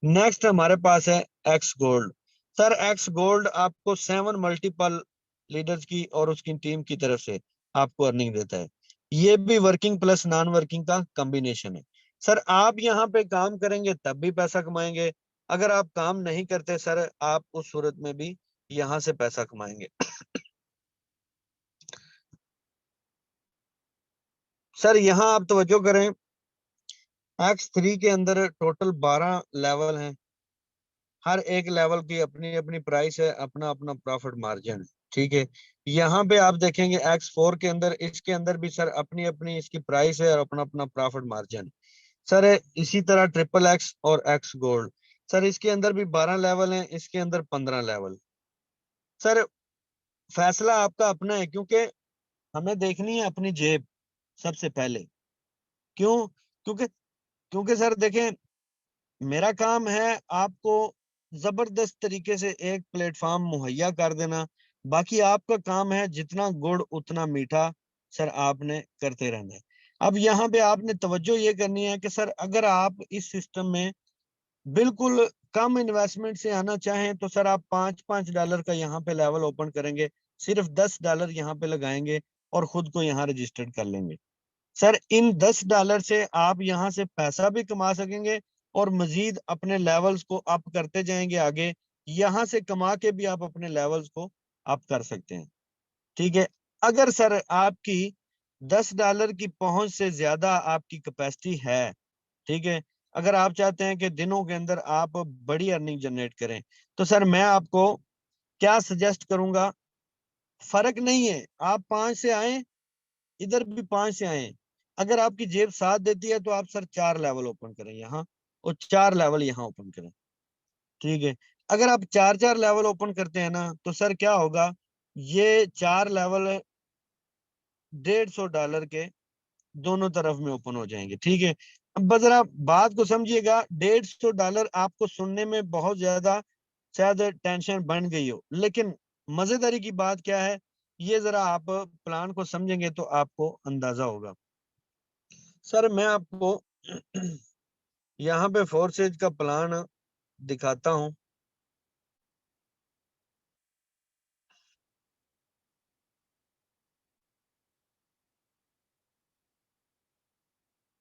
नेक्स्ट हमारे पास है x gold. Sir x gold आपको 7 मल्टीपल लीडर्स की और उसकी टीम की तरफ से आपको अर्निंग देता है। ये भी वर्किंग प्लस नॉन वर्किंग का कॉम्बिनेशन है। सर आप यहाँ पे काम करेंगे तब भी पैसा कमाएंगे, अगर आप काम नहीं करते सर, आप उस सूरत में भी यहाँ से पैसा कमाएंगे। सर यहाँ आप तवज्जो करें, X3 के अंदर टोटल 12 लेवल हैं। हर एक लेवल की अपनी अपनी प्राइस है, अपना अपना प्रॉफिट मार्जिन है। ठीक है, यहाँ पे आप देखेंगे X4 के अंदर, इसके अंदर भी सर अपनी अपनी इसकी प्राइस है और अपना अपना प्रॉफिट मार्जिन है। सर इसी तरह XXX और एक्स गोल्ड, सर इसके अंदर भी 12 लेवल हैं, इसके अंदर 15 लेवल। सर फैसला आपका अपना है, क्योंकि हमें देखनी है अपनी जेब सबसे पहले। क्यों? क्योंकि क्योंकि सर देखें, मेरा काम है आपको जबरदस्त तरीके से एक प्लेटफॉर्म मुहैया कर देना। बाकी आपका काम है जितना गुड़ उतना मीठा, सर आपने करते रहना है। अब यहाँ पे आपने तवज्जो ये करनी है कि सर अगर आप इस सिस्टम में बिल्कुल कम इन्वेस्टमेंट से आना चाहें, तो सर आप $5 का यहाँ पे लेवल ओपन करेंगे, सिर्फ $10 यहाँ पे लगाएंगे और खुद को यहाँ रजिस्टर्ड कर लेंगे। सर इन $10 से आप यहाँ से पैसा भी कमा सकेंगे और मजीद अपने लेवल्स को अप करते जाएंगे आगे। यहाँ से कमा के भी आप अपने लेवल्स को अप कर सकते हैं। ठीक है, अगर सर आपकी $10 की पहुंच से ज्यादा आपकी कैपेसिटी है, ठीक है, अगर आप चाहते हैं कि दिनों के अंदर आप बड़ी अर्निंग जनरेट करें, तो सर मैं आपको क्या सजेस्ट करूंगा, फर्क नहीं है आप 5 से आए, इधर भी 5 से आए। अगर आपकी जेब साथ देती है तो आप सर 4 लेवल ओपन करें यहाँ, और 4 लेवल यहाँ ओपन करें। ठीक है, अगर आप 4 4 लेवल ओपन करते हैं ना, तो सर क्या होगा, ये 4 लेवल $150 के दोनों तरफ में ओपन हो जाएंगे। ठीक है, अब बस जरा बात को समझिएगा, $150 आपको सुनने में बहुत ज्यादा शायद टेंशन बन गई हो, लेकिन मजेदारी की बात क्या है, ये जरा आप प्लान को समझेंगे तो आपको अंदाजा होगा। सर मैं आपको यहाँ पे फोर्सेज का प्लान दिखाता हूँ।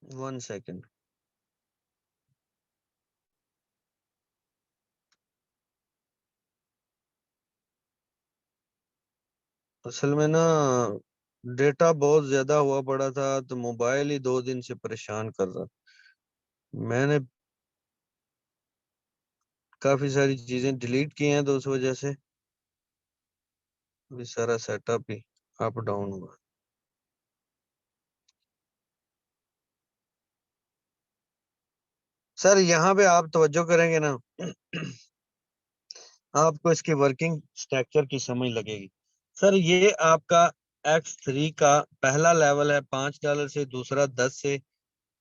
1 सेकेंड। असल में ना डेटा बहुत ज्यादा हुआ पड़ा था, तो मोबाइल ही 2 दिन से परेशान कर रहा। मैंने काफी सारी चीजें डिलीट की हैं तो उस वजह से अभी सारा सेटअप ही अप डाउन हुआ। सर यहाँ पे आप तवज्जो करेंगे ना आपको इसकी वर्किंग स्ट्रक्चर की समझ लगेगी। सर ये आपका X3 का पहला लेवल है $5 से, दूसरा 10 से,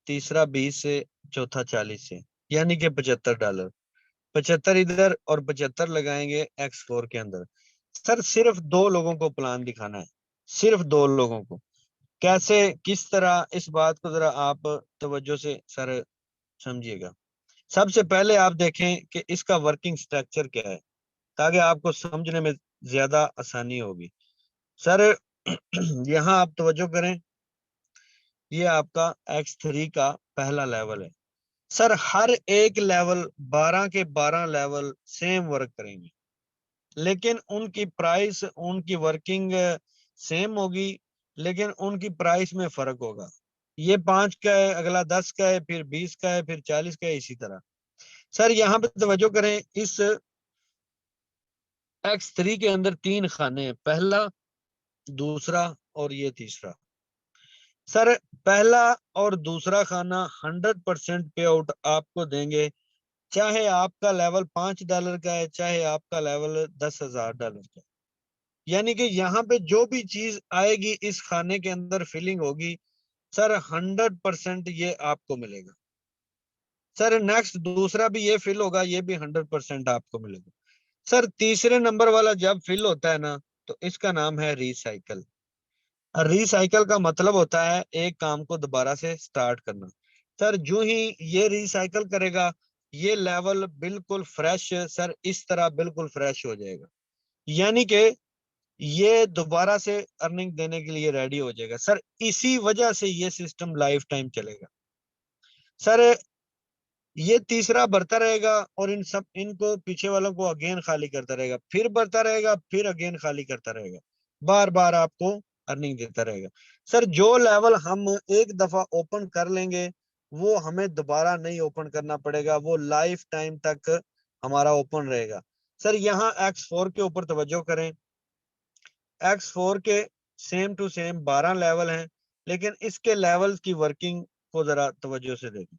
तीसरा 20 से, चौथा 40 से, यानी कि $75। 75 इधर और 75 लगाएंगे X4 के अंदर। सर सिर्फ दो लोगों को प्लान दिखाना है, सिर्फ दो लोगों को। कैसे, किस तरह, इस बात को जरा आप तवज्जो से सर समझिएगा। सबसे पहले आप देखें कि इसका वर्किंग स्ट्रक्चर क्या है, ताकि आपको समझने में ज्यादा आसानी होगी। सर यहाँ आप तवज्जो करें, ये आपका X3 का पहला लेवल है। सर हर एक लेवल 12 के 12 लेवल सेम वर्क करेंगे, लेकिन उनकी प्राइस, उनकी वर्किंग सेम होगी, लेकिन उनकी प्राइस में फर्क होगा। ये 5 का है, अगला 10 का है, फिर 20 का है, फिर 40 का है, इसी तरह। सर यहाँ पे तवज्जो करें, इस X3 के अंदर 3 खाने हैं, पहला, दूसरा और ये तीसरा। सर पहला और दूसरा खाना 100% पे आउट आपको देंगे, चाहे आपका लेवल $5 का है, चाहे आपका लेवल $10,000 का है। यानी कि यहाँ पे जो भी चीज आएगी इस खाने के अंदर फिलिंग होगी, सर 100% ये आपको मिलेगा। सर नेक्स्ट दूसरा भी ये फिल होगा, ये भी 100% आपको मिलेगा। सर तीसरे नंबर वाला जब फिल होता है ना, तो इसका नाम है रिसाइकल। रिसाइकल का मतलब होता है एक काम को दोबारा से स्टार्ट करना। सर जो ही ये रिसाइकल करेगा, ये लेवल बिल्कुल फ्रेश, सर इस तरह बिल्कुल फ्रेश हो जाएगा, यानी कि ये दोबारा से अर्निंग देने के लिए रेडी हो जाएगा। सर इसी वजह से ये सिस्टम लाइफ टाइम चलेगा। सर ये तीसरा बढ़ता रहेगा और इन सब, इनको पीछे वालों को अगेन खाली करता रहेगा, फिर बढ़ता रहेगा, फिर अगेन खाली करता रहेगा, बार बार आपको अर्निंग देता रहेगा। सर जो लेवल हम एक दफा ओपन कर लेंगे, वो हमें दोबारा नहीं ओपन करना पड़ेगा, वो लाइफ टाइम तक हमारा ओपन रहेगा। सर यहाँ X4 के ऊपर तवज्जो करें, X4 के सेम टू सेम 12 लेवल हैं, लेकिन इसके लेवल की वर्किंग को जरा तवज्जो से देखें।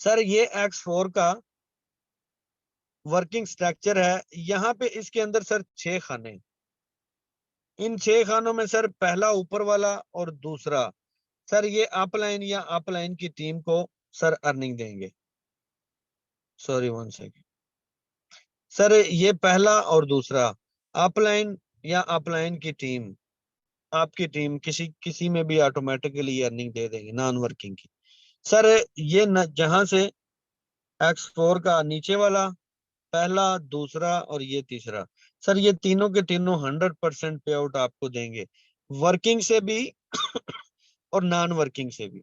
सर ये X4 का वर्किंग स्ट्रक्चर है, यहाँ पे इसके अंदर सर 6 खाने। इन 6 खानों में सर पहला ऊपर वाला और दूसरा, सर ये अपलाइन या अपलाइन की टीम को सर अर्निंग देंगे। Sorry 1 second. सर ये पहला और दूसरा, अपलाइन या अपलाइन की टीम, आपकी टीम किसी किसी में भी ऑटोमेटिकली अर्निंग दे देंगे नॉन वर्किंग की। सर ये न, जहां से X4 का नीचे वाला, पहला, दूसरा और ये तीसरा, सर ये तीनों के तीनों 100% पे आउट आपको देंगे, वर्किंग से भी और नॉन वर्किंग से भी।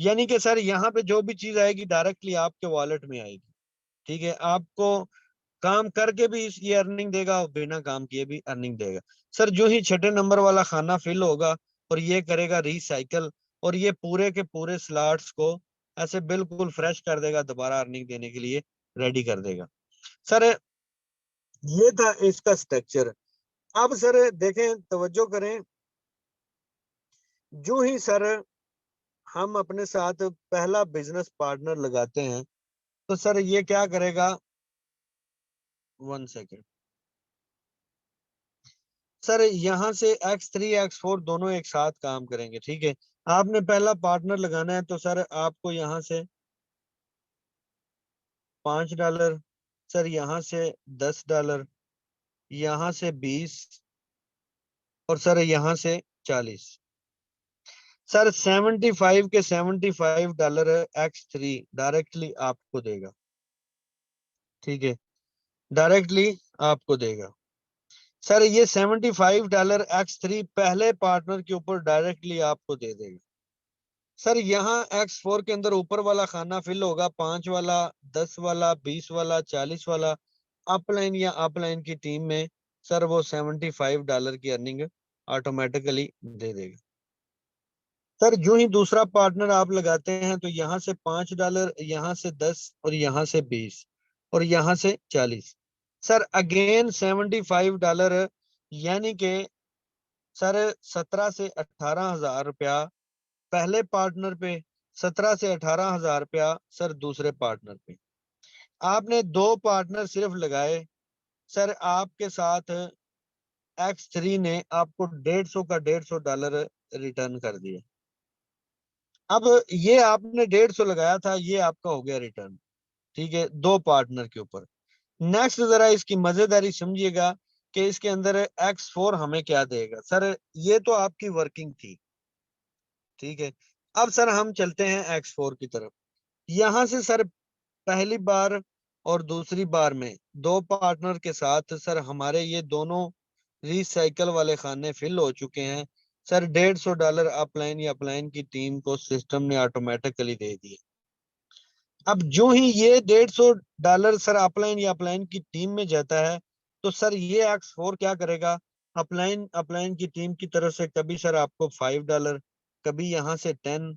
यानी कि सर यहाँ पे जो भी चीज आएगी डायरेक्टली आपके वॉलेट में आएगी। ठीक है, आपको काम करके भी ये अर्निंग देगा और बिना काम किए भी अर्निंग देगा। सर जो ही छठे नंबर वाला खाना फिल होगा और ये करेगा रिसाइकल, और ये पूरे के पूरे स्लॉट्स को ऐसे बिल्कुल फ्रेश कर देगा, दोबारा अर्निंग देने के लिए रेडी कर देगा। सर ये था इसका स्ट्रक्चर। अब सर देखें, तवज्जो करें, जो ही सर हम अपने साथ पहला बिजनेस पार्टनर लगाते हैं, तो सर ये क्या करेगा, 1 सेकेंड। सर यहाँ से X3 X4 दोनों एक साथ काम करेंगे। ठीक है, आपने पहला पार्टनर लगाना है, तो सर आपको यहाँ से $5, सर यहाँ से $10, यहाँ से 20 और सर यहाँ से 40। सर 75 के $75 X3 डायरेक्टली आपको देगा। ठीक है, डायरेक्टली आपको देगा। सर ये $75 X3 पहले पार्टनर के ऊपर डायरेक्टली आपको दे देगा। सर यहाँ X4 के अंदर ऊपर वाला खाना फिल होगा, 5 वाला, 10 वाला, 20 वाला, 40 वाला, अपलाइन या अपलाइन की टीम में सर वो $75 की अर्निंग ऑटोमेटिकली दे देगा। सर जो ही दूसरा पार्टनर आप लगाते हैं, तो यहाँ से $5, यहाँ से 10 और यहाँ से 20, और यहाँ से 40। सर अगेन $75, यानी कि सर 17 से 18 हजार रुपया पहले पार्टनर पे, 17 से 18 हजार रुपया सर दूसरे पार्टनर पे। आपने दो पार्टनर सिर्फ लगाए, सर आपके साथ X3 ने आपको 150 का $150 रिटर्न कर दिया। अब ये आपने 150 लगाया था, ये आपका हो गया रिटर्न, ठीक है, दो पार्टनर के ऊपर। नेक्स्ट जरा इसकी मजेदारी समझिएगा कि इसके अंदर X4 हमें क्या देगा। सर ये तो आपकी वर्किंग थी, ठीक है। अब सर हम चलते हैं X4 की तरफ। यहां से सर पहली बार और दूसरी बार में दो पार्टनर के साथ सर हमारे ये दोनों रिसाइकल वाले खाने फिल हो चुके हैं। सर $150 अपलाइन या अपलाइन की टीम को सिस्टम ने ऑटोमेटिकली दे दिए। अब जो ही ये $150 सर अपलाइन या अपलाइन की टीम में जाता है, तो सर ये X4 क्या करेगा, अपलाइन अपलाइन की टीम की तरफ से कभी सर आपको $5, कभी यहाँ से 10,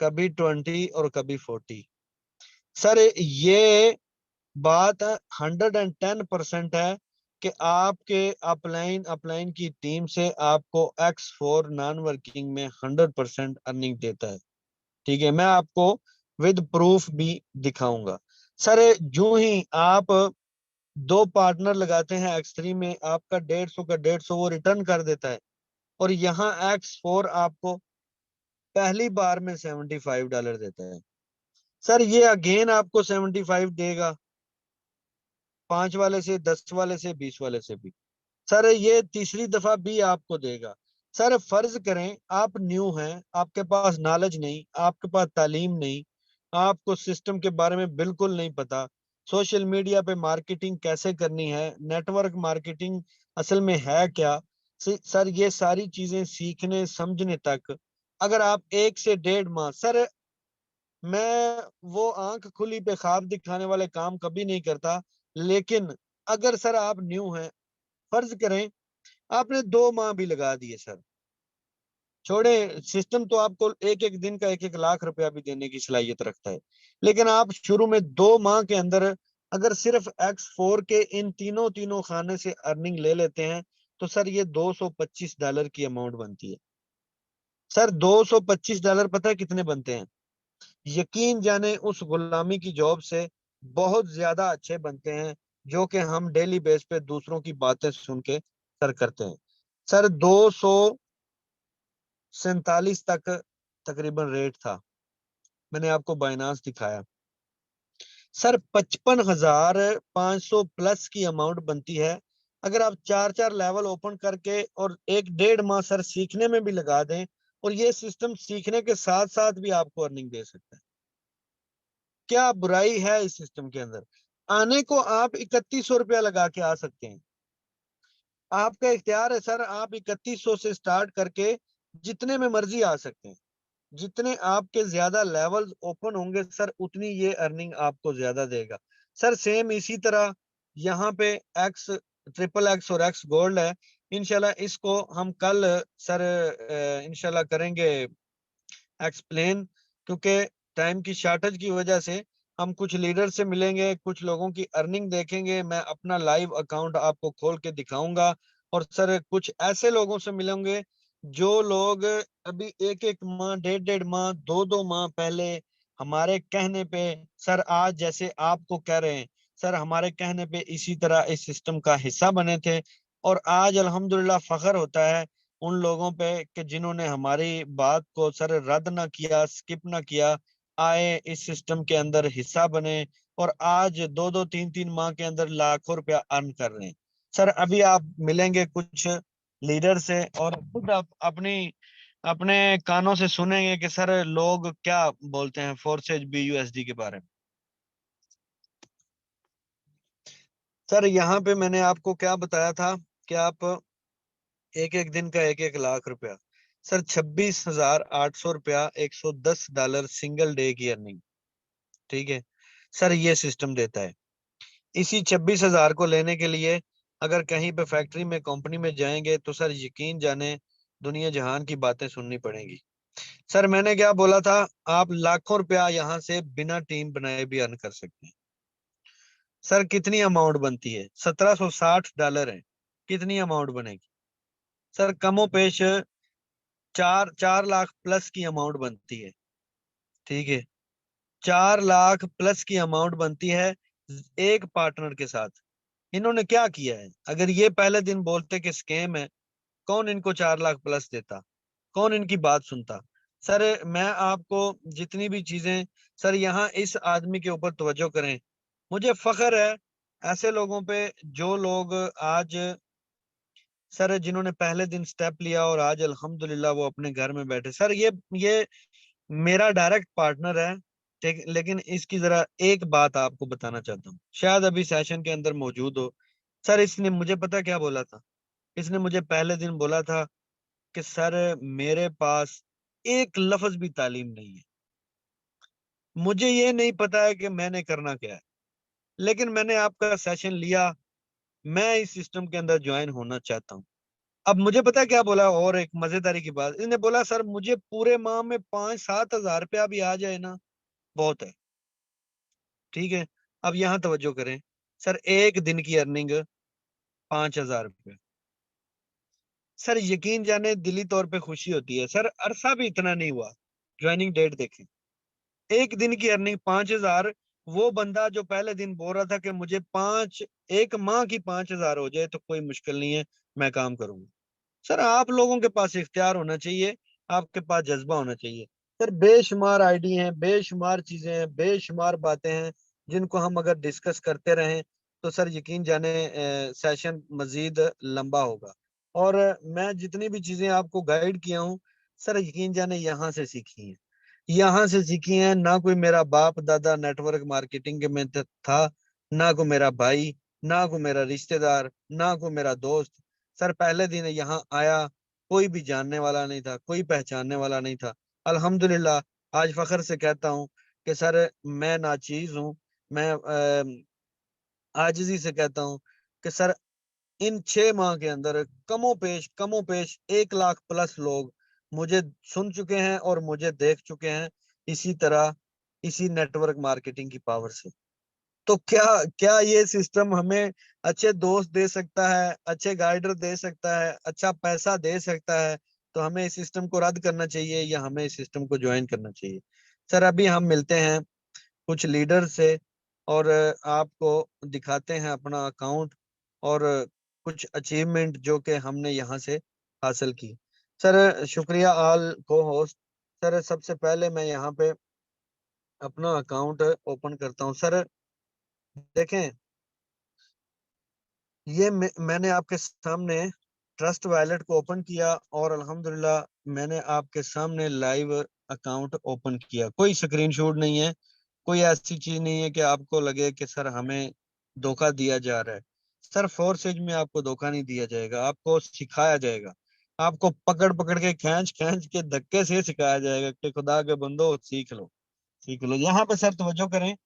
कभी 20 और कभी 40। सर ये बात 110% है कि आपके अपलाइन अपलाइन की टीम से आपको X4 नॉन वर्किंग में 100% अर्निंग देता है, ठीक है। मैं आपको विद प्रूफ भी दिखाऊंगा। सर जो ही आप दो पार्टनर लगाते हैं X3 में, आपका 150 का 150 वो रिटर्न कर देता है, और यहाँ X4 आपको पहली बार में $75 देता है। सर ये अगेन आपको 75 देगा, 5 वाले से, 10 वाले से, 20 वाले से भी। सर ये तीसरी दफा भी आपको देगा। सर फर्ज करें आप न्यू हैं, आपके पास नॉलेज नहीं, आपके पास तालीम नहीं, आपको सिस्टम के बारे में बिल्कुल नहीं पता, सोशल मीडिया पे मार्केटिंग कैसे करनी है, नेटवर्क मार्केटिंग असल में है क्या। सर ये सारी चीजें सीखने समझने तक अगर आप 1 से 1.5 माह, सर मैं वो आंख खुली पे ख्वाब दिखाने वाले काम कभी नहीं करता, लेकिन अगर सर आप न्यू हैं, फर्ज करें आपने 2 माह भी लगा दिए, सर छोड़े, सिस्टम तो आपको एक एक दिन का 1 1 लाख रुपया भी देने की सलाहियत रखता है, लेकिन आप शुरू में 2 माह के अंदर अगर सिर्फ X4 के इन तीनों तीनों खाने से अर्निंग ले लेते हैं, तो सर ये $225 की अमाउंट बनती है। सर $225 पता है कितने बनते हैं? यकीन जाने उस गुलामी की जॉब से बहुत ज्यादा अच्छे बनते हैं, जो कि हम डेली बेस पे दूसरों की बातें सुन के सर करते हैं। सर 247 तक तकरीबन रेट था, मैंने आपको बाइनांस दिखाया। सर 55,500 प्लस की अमाउंट बनती है। अगर आप 4 4 लेवल ओपन करके और 1 1.5 माह सर सीखने में भी लगा दें, और ये सिस्टम सीखने के साथ साथ भी आपको अर्निंग दे सकता है, क्या बुराई है इस सिस्टम के अंदर? आने को आप 3100 रुपया लगा के आ सकते हैं, आपका इख्तियार है सर, आप 3100 से स्टार्ट करके जितने में मर्जी आ सकते हैं। जितने आपके ज्यादा लेवल्स ओपन होंगे सर, उतनी ये अर्निंग आपको ज्यादा देगा। सर सेम इसी तरह यहाँ पे एक्स, ट्रिपल एक्स और एक्स गोल्ड है। इंशाल्लाह इसको हम कल सर इंशाल्लाह करेंगे एक्सप्लेन, क्योंकि टाइम की शॉर्टेज की वजह से हम कुछ लीडर से मिलेंगे, कुछ लोगों की अर्निंग देखेंगे, मैं अपना लाइव अकाउंट आपको खोल के दिखाऊंगा, और सर कुछ ऐसे लोगों से मिलेंगे जो लोग अभी 1 1 माह, 1 1 1 माह, 2 2 माह पहले हमारे कहने पे, सर आज जैसे आपको कह रहे हैं, सर हमारे कहने पे इसी तरह इस सिस्टम का हिस्सा बने थे, और आज अल्हम्दुलिल्लाह फख्र होता है उन लोगों पे कि जिन्होंने हमारी बात को सर रद्द ना किया, स्किप ना किया, आए इस सिस्टम के अंदर हिस्सा बने, और आज 2 2 3 3 माह के अंदर लाखों रुपया अर्न कर रहे हैं। सर अभी आप मिलेंगे कुछ लीडर से, और खुद आप अपनी अपने कानों से सुनेंगे कि सर लोग क्या बोलते हैं फोर्सेज BUSD के बारे में। सर यहाँ पे मैंने आपको क्या बताया था कि आप एक एक दिन का 1 1 लाख रुपया, सर 26,800 रुपया, $110 सिंगल डे की अर्निंग, ठीक है। सर ये सिस्टम देता है। इसी 26,000 को लेने के लिए अगर कहीं पे फैक्ट्री में कंपनी में जाएंगे, तो सर यकीन जाने दुनिया जहान की बातें सुननी पड़ेंगी। सर मैंने क्या बोला था, आप लाखों रुपया यहाँ से बिना टीम बनाए भी अर्न कर सकते हैं। सर कितनी अमाउंट बनती है? $1760 है। कितनी अमाउंट बनेगी? सर कमो पेश 4 लाख प्लस की अमाउंट बनती है। ठीक है, 4 लाख प्लस की अमाउंट बनती है एक पार्टनर के साथ। इन्होंने क्या किया है? अगर ये पहले दिन बोलते कि स्कैम है, कौन इनको 4 लाख प्लस देता? कौन इनकी बात सुनता? सर मैं आपको जितनी भी चीजें, सर यहाँ इस आदमी के ऊपर तवज्जो करें। मुझे फख्र है ऐसे लोगों पे जो लोग आज, सर जिन्होंने पहले दिन स्टेप लिया और आज अल्हम्दुलिल्लाह वो अपने घर में बैठे। सर ये मेरा डायरेक्ट पार्टनर है। ठीक, लेकिन इसकी जरा एक बात आपको बताना चाहता हूँ, शायद अभी सेशन के अंदर मौजूद हो। सर इसने मुझे पता क्या बोला था? इसने मुझे पहले दिन बोला था कि सर मेरे पास एक लफ्ज भी तालीम नहीं है, मुझे ये नहीं पता है कि मैंने करना क्या है, लेकिन मैंने आपका सेशन लिया, मैं इस सिस्टम के अंदर ज्वाइन होना चाहता हूँ। अब मुझे पता है क्या बोला, और एक मजेदारी की बात, इसने बोला सर मुझे पूरे माह में 5-7 हज़ार रुपया भी आ जाए ना, बहुत है। ठीक है, अब यहाँ तवज्जो करें। सर एक दिन की अर्निंग 5,000 रुपये। सर यकीन जाने दिली तौर पे खुशी होती है। सर अरसा भी इतना नहीं हुआ, ज्वाइनिंग डेट देखें, एक दिन की अर्निंग 5,000। वो बंदा जो पहले दिन बोल रहा था कि मुझे एक माह की 5,000 हो जाए तो कोई मुश्किल नहीं है, मैं काम करूंगा। सर आप लोगों के पास इख्तियार होना चाहिए, आपके पास जज्बा होना चाहिए। सर बेशुमार आईडी हैं, बेशुमार चीजें हैं, बेशुमार बातें हैं, जिनको हम अगर डिस्कस करते रहें तो सर यकीन जाने सेशन मजीद लंबा होगा। और मैं जितनी भी चीजें आपको गाइड किया हूँ, सर यकीन जाने यहाँ से सीखी हैं, यहाँ से सीखी हैं। ना कोई मेरा बाप दादा नेटवर्क मार्केटिंग के में था, ना कोई मेरा भाई, ना कोई मेरा रिश्तेदार, ना कोई मेरा दोस्त। सर पहले दिन यहाँ आया, कोई भी जानने वाला नहीं था, कोई पहचानने वाला नहीं था। अल्हम्दुलिल्लाह आज फख्र से कहता हूँ कि सर मैं नाचीज हूँ। मैं आजिजी से कहता हूँ कि सर इन 6 माह के अंदर कमो पेश 1 लाख प्लस लोग मुझे सुन चुके हैं और मुझे देख चुके हैं, इसी तरह इसी नेटवर्क मार्केटिंग की पावर से। तो क्या क्या ये सिस्टम हमें अच्छे दोस्त दे सकता है, अच्छे गाइडर दे सकता है, अच्छा पैसा दे सकता है? तो हमें इस सिस्टम को रद्द करना चाहिए या हमें इस सिस्टम को ज्वाइन करना चाहिए? सर अभी हम मिलते हैं कुछ लीडर से और आपको दिखाते हैं अपना अकाउंट और कुछ अचीवमेंट जो कि हमने यहाँ से हासिल की। सर शुक्रिया ऑल को होस्ट। सर सबसे पहले मैं यहाँ पे अपना अकाउंट ओपन करता हूँ। सर देखें, ये मैंने आपके सामने ट्रस्ट वॉलेट को ओपन किया और अल्हम्दुलिल्लाह मैंने आपके सामने लाइव अकाउंट ओपन किया। कोई स्क्रीनशॉट नहीं है, कोई ऐसी चीज नहीं है कि आपको लगे कि सर हमें धोखा दिया जा रहा है। सर फोर्सेज में आपको धोखा नहीं दिया जाएगा, आपको सिखाया जाएगा, आपको पकड़ पकड़ के खींच खींच के धक्के से सिखाया जाएगा कि खुदा के बंदो सीख लो, सीख लो। यहाँ पे सर तवज्जो करें,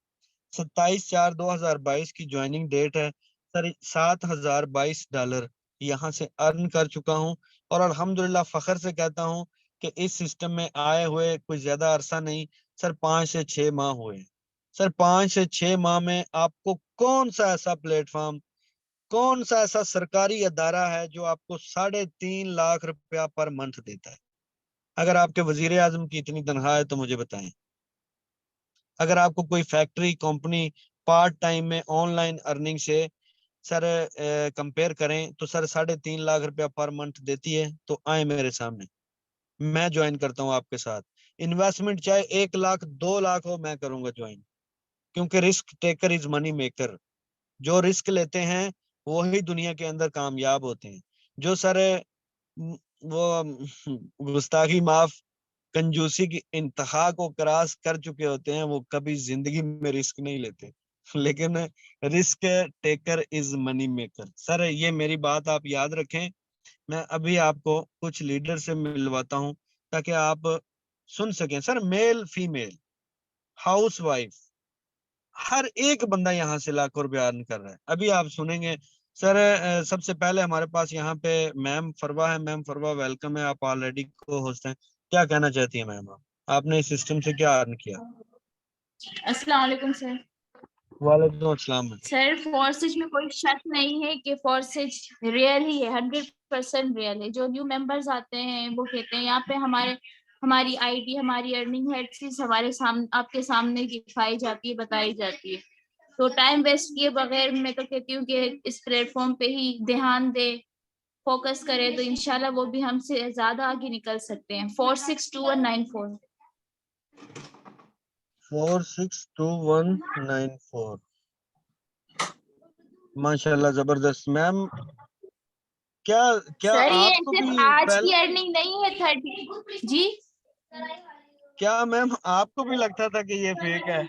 27/4/2022 की ज्वाइनिंग डेट है। सर $7,022 यहाँ से अर्न कर चुका हूँ और अल्हम्दुलिल्लाह फख्र से कहता हूँ कि इस सिस्टम में आए हुए कोई ज्यादा अरसा नहीं, सर 5 से 6 माह हुए हैं। सर 5 से 6 माह में आपको कौन सा ऐसा प्लेटफॉर्म, कौन सा ऐसा सरकारी अदारा है जो आपको 3.5 लाख रुपया पर मंथ देता है? अगर आपके वजीर आजम की इतनी तनख्वाह है तो मुझे बताएं। अगर आपको कोई फैक्ट्री कंपनी पार्ट टाइम में ऑनलाइन अर्निंग से सर कंपेयर करें तो सर 3.5 लाख रुपया पर मंथ देती है, तो आए मेरे सामने, मैं ज्वाइन करता हूँ आपके साथ। इन्वेस्टमेंट चाहे 1 लाख 2 लाख हो, मैं करूंगा ज्वाइन, क्योंकि risk taker is money maker. जो रिस्क लेते हैं वही दुनिया के अंदर कामयाब होते हैं। जो सर वो गुस्ताखी माफ, कंजूसी की इंतहा को क्रॉस कर चुके होते हैं, वो कभी जिंदगी में रिस्क नहीं लेते। लेकिन risk taker is money maker. Sir ये मेरी बात आप याद रखें। मैं अभी आपको कुछ लीडर से मिलवाता हूं ताकि आप सुन सकें। Sir male female housewife हर एक बंदा यहाँ से लाखों रुपया अर्न कर रहा है, अभी आप सुनेंगे। सर सबसे पहले हमारे पास यहाँ पे मैम फरवा है। मैम फरवा वेलकम है, आप ऑलरेडी को होस्ट हैं। क्या कहना चाहती है मैम? आप आपने इस सिस्टम से क्या अर्न किया? अस्सलाम वालेकुम सर। वालेकुम अस्सलाम। सर फॉर्सेज में कोई शक नहीं है कि फॉर्सेज रियल ही है, 100% रियल है। जो न्यू मेंबर्स आते हैं वो कहते हैं यहाँ पे हमारी आईडी, हमारी अर्निंग हर चीज हमारे सामने, आपके सामने दिखाई जाती है, बताई जाती है। तो टाइम वेस्ट किए बगैर मैं तो कहती हूँ कि इस प्लेटफॉर्म पे ही ध्यान दे, फोकस करे, तो इंशाल्लाह वो भी हमसे ज्यादा आगे निकल सकते हैं। 462194। 462194। माशाल्लाह जबरदस्त मैम। क्या क्या सर ये आपको भी सिर्फ आज पहले, की अर्निंग नहीं है 30 जी। क्या मैम आपको भी लगता था कि ये फेक है?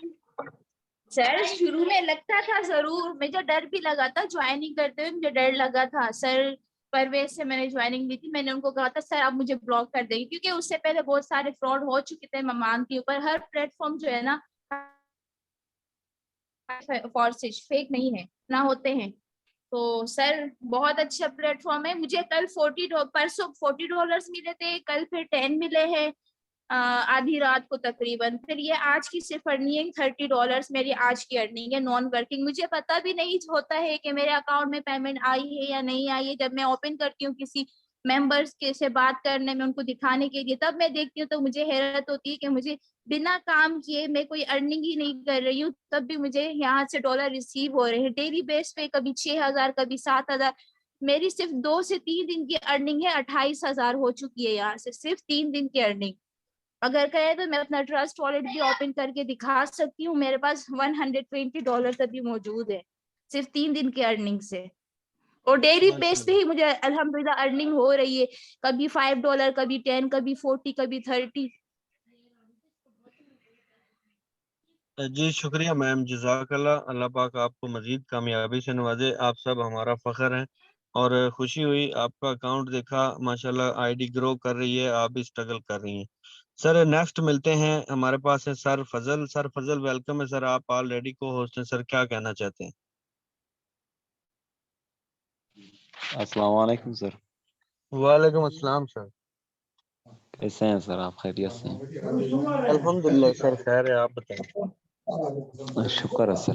सर शुरू में लगता था जरूर, मुझे डर भी लगा था ज्वाइनिंग करते हुए, मुझे डर लगा था सर। परवेज से मैंने ज्वाइनिंग ली थी, मैंने उनको कहा था सर आप मुझे ब्लॉक कर देंगे, क्योंकि उससे पहले बहुत सारे फ्रॉड हो चुके थे, मैं मानती हूँ, पर हर प्लेटफॉर्म जो है ना फॉर्सेज फेक नहीं है ना, होते हैं। तो सर बहुत अच्छा प्लेटफॉर्म है। मुझे कल परसों $40 मिले थे, कल फिर 10 मिले हैं आधी रात को तकरीबन। फिर ये आज की सिर्फ अर्निंग $30 मेरी आज की अर्निंग है, नॉन वर्किंग। मुझे पता भी नहीं होता है कि मेरे अकाउंट में पेमेंट आई है या नहीं आई है। जब मैं ओपन करती हूँ किसी मेंबर्स के से बात करने में, उनको दिखाने के लिए, तब मैं देखती हूँ तो मुझे हैरत होती है कि मुझे बिना काम किए मैं कोई अर्निंग ही नहीं कर रही हूँ, तब भी मुझे यहाँ से डॉलर रिसीव हो रहे हैं डेली बेस पे, कभी 6,000 कभी 7,000। मेरी सिर्फ 2 से 3 दिन की अर्निंग है, 28,000 हो चुकी है यहाँ से, सिर्फ 3 दिन की अर्निंग। अगर कहे तो मैं अपना ट्रस्ट वॉलेट भी ओपन करके दिखा सकती हूँ, मेरे पास $120 तक भी मौजूद है, सिर्फ 3 दिन की अर्निंग से। और डेली बेस पे माशाल्लाह। ही मुझे अल्हम्दुलिल्लाह अर्निंग हो रही है, कभी $5, कभी 10, कभी 40, कभी 30। जी शुक्रिया मैम, जज़ाकल्लाह। अल्लाह पाक आपको मजीद कामयाबी से नवाजे। आप सब हमारा फख्र हैं और खुशी हुई आपका अकाउंट देखा। माशाल्लाह आईडी ग्रो कर रही है, आप भी स्ट्रगल कर रही हैं। सर नेक्स्ट मिलते हैं, हमारे पास है सर फजल। सर फजल वेलकम है सर, आप ऑलरेडी को होस्ट हैं सर, क्या कहना चाहते हैं? अस्सलाम वालेकुम सर। वालेकुम अस्सलाम सर। कैसे हैं सर आप, खैरियत से अल्हम्दुलिल्लाह सर खैर है, आप बताएं। हैं? शुक्र है सर।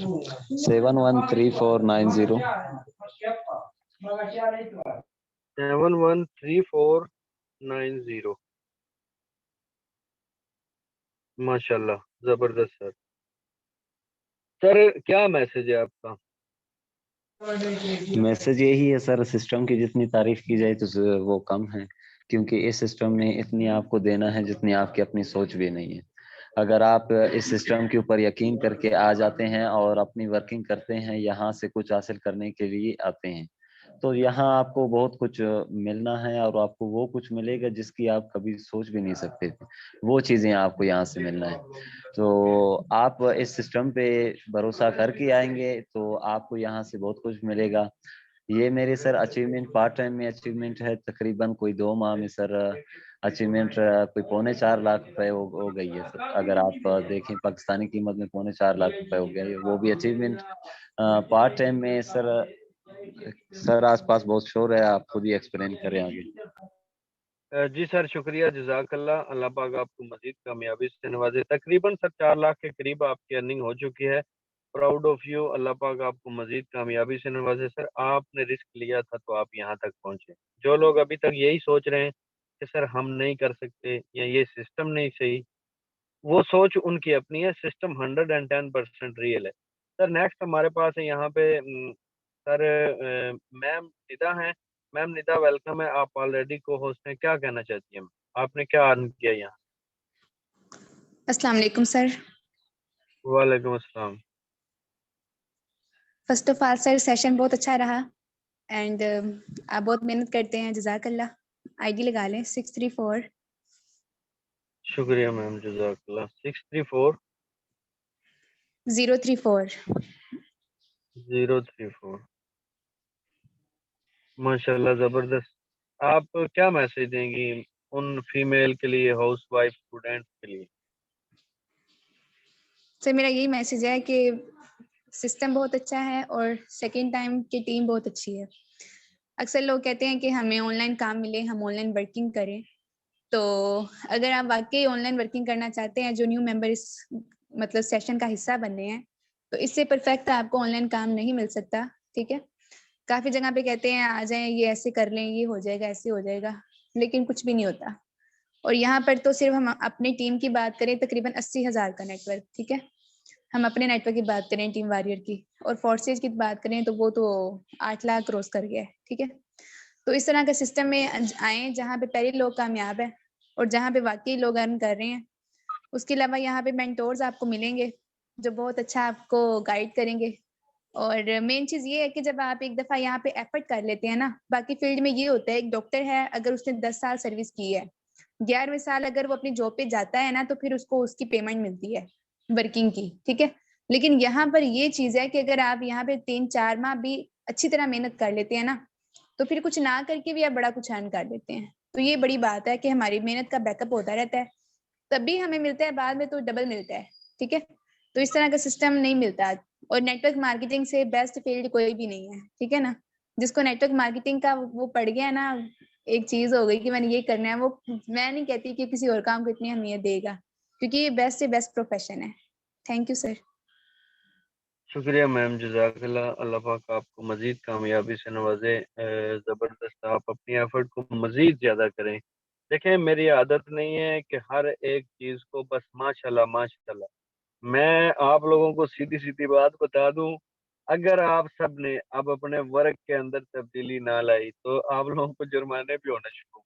713490। 713490। माशाल्लाह जबरदस्त सर। सर क्या मैसेज है आपका? मैसेज यही है सर, सिस्टम की जितनी तारीफ की जाए तो वो कम है, क्योंकि इस सिस्टम ने इतनी आपको देना है जितनी आपकी अपनी सोच भी नहीं है। अगर आप इस सिस्टम के ऊपर यकीन करके आ जाते हैं और अपनी वर्किंग करते हैं, यहाँ से कुछ हासिल करने के लिए आते हैं, तो यहाँ आपको बहुत कुछ मिलना है और आपको वो कुछ मिलेगा जिसकी आप कभी सोच भी नहीं सकते थे। वो चीजें आपको यहाँ से मिलना है। तो आप इस सिस्टम पे भरोसा करके आएंगे तो आपको यहाँ से बहुत कुछ मिलेगा। ये मेरे सर अचीवमेंट पार्ट टाइम में अचीवमेंट है, तकरीबन कोई 2 माह में सर अचीवमेंट कोई 4.25 लाख रुपए हो गई है सर। अगर आप देखें पाकिस्तानी कीमत में 4.25 लाख रुपए हो गए, वो भी अचीवमेंट पार्ट टाइम में सर। सर आसपास बहुत शोर है, आप खुद ही एक्सप्लेन करें आगे। जी सर शुक्रिया, जज़ाकल्लाह। अल्लाह पाक आपको मजीद कामयाबी से नवाजे। तकरीबन सर 4 लाख के करीब आपकी अर्निंग हो चुकी है। Proud of you. अल्लाह पाक आपको मजीद कामयाबी से नवाजे। सर आपने रिस्क लिया था तो आप यहाँ तक पहुँचे। जो लोग अभी तक यही सोच रहे हैं कि सर हम नहीं कर सकते या ये सिस्टम नहीं सही, वो सोच उनकी अपनी है। सिस्टम 110% रियल है। सर नेक्स्ट हमारे पास है यहाँ पे सर मैम निदा हैं। मैम निदा वेलकम है, आप ऑलरेडी को होस्ट हैं, क्या कहना चाहती हैं? आपने क्या अर्न किया यहाँ? अस्सलाम वालेकुम सर। वालेकुम अस्सलाम। First of all sir session बहुत अच्छा रहा एंड आप बहुत मेहनत करते हैं, जज़ाकल्लाह। आईडी लगा लें 634 शुक्रिया मैम, जज़ाकल्लाह। 634 034। 034। माशाल्लाह जबरदस्त। आप क्या मैसेज देंगी उन फीमेल के लिए, हाउस वाइफ स्टूडेंट के लिए? सर मेरा यही मैसेज है कि सिस्टम बहुत अच्छा है और सेकंड टाइम की टीम बहुत अच्छी है। अक्सर लोग कहते हैं कि हमें ऑनलाइन काम मिले, हम ऑनलाइन वर्किंग करें। तो अगर आप वाकई ऑनलाइन वर्किंग करना चाहते हैं, जो न्यू मेंबर इस मतलब सेशन का हिस्सा बनने हैं, तो इससे परफेक्ट आपको ऑनलाइन काम नहीं मिल सकता, ठीक है। काफी जगह पे कहते हैं आ जाएं, ये ऐसे कर लें, ये हो जाएगा, ऐसे हो जाएगा, लेकिन कुछ भी नहीं होता। और यहाँ पर तो सिर्फ हम अपनी टीम की बात करें, तकरीबन 80,000 का नेटवर्क, ठीक है। हम अपने नेटवर्क की बात करें टीम वॉरियर की, और फोर्सेज की बात करें तो वो तो 8 लाख क्रॉस कर गया है, ठीक है। तो इस तरह का सिस्टम में आए जहाँ पे पहले लोग कामयाब है और जहाँ पे वाकई लोग अर्न कर रहे हैं। उसके अलावा यहाँ पे मेंटोर्स आपको मिलेंगे जो बहुत अच्छा आपको गाइड करेंगे। और मेन चीज ये है कि जब आप एक दफा यहाँ पे एफर्ट कर लेते हैं ना, बाकी फील्ड में ये होता है, एक डॉक्टर है अगर उसने 10 साल सर्विस की है, 11वें साल अगर वो अपनी जॉब पे जाता है ना, तो फिर उसको उसकी पेमेंट मिलती है वर्किंग की, ठीक है। लेकिन यहाँ पर ये चीज है कि अगर आप यहाँ पे 3-4 माह भी अच्छी तरह मेहनत कर लेते हैं ना, तो फिर कुछ ना करके भी आप बड़ा कुछ अर्न कर लेते हैं। तो ये बड़ी बात है कि हमारी मेहनत का बैकअप होता रहता है, तभी हमें मिलता है, बाद में तो डबल मिलता है, ठीक है। तो इस तरह का सिस्टम नहीं मिलता। और नेटवर्क मार्केटिंग से बेस्ट फील्ड कोई भी नहीं है, ठीक है ना। जिसको नेटवर्क मार्केटिंग का वो पड़ गया ना, एक चीज हो गई कि मैंने ये करना है, वो मैं नहीं कहती कि किसी और काम को इतनी अहमियत देगा, क्योंकि ये बेस्ट से बेस्ट प्रोफेशन है। Thank you sir. शुक्रिया मैम, जज़ाकल्लाह। अल्लाह पाक आपको मज़ीद कामयाबी से नवाज़े। ज़बरदस्त, आप अपनी एफर्ट को मज़ीद ज़्यादा करें। देखें, मेरी आदत नहीं है कि हर एक चीज़ को बस माशाल्लाह माशाल्लाह। मैं आप लोगों को सीधी-सीधी बात बता दूँ, अगर आप सब ने अब अपने वर्क के अंदर तब्दीली ना लाई, तो आप लोगों को जुर्माने भी होने शुरू,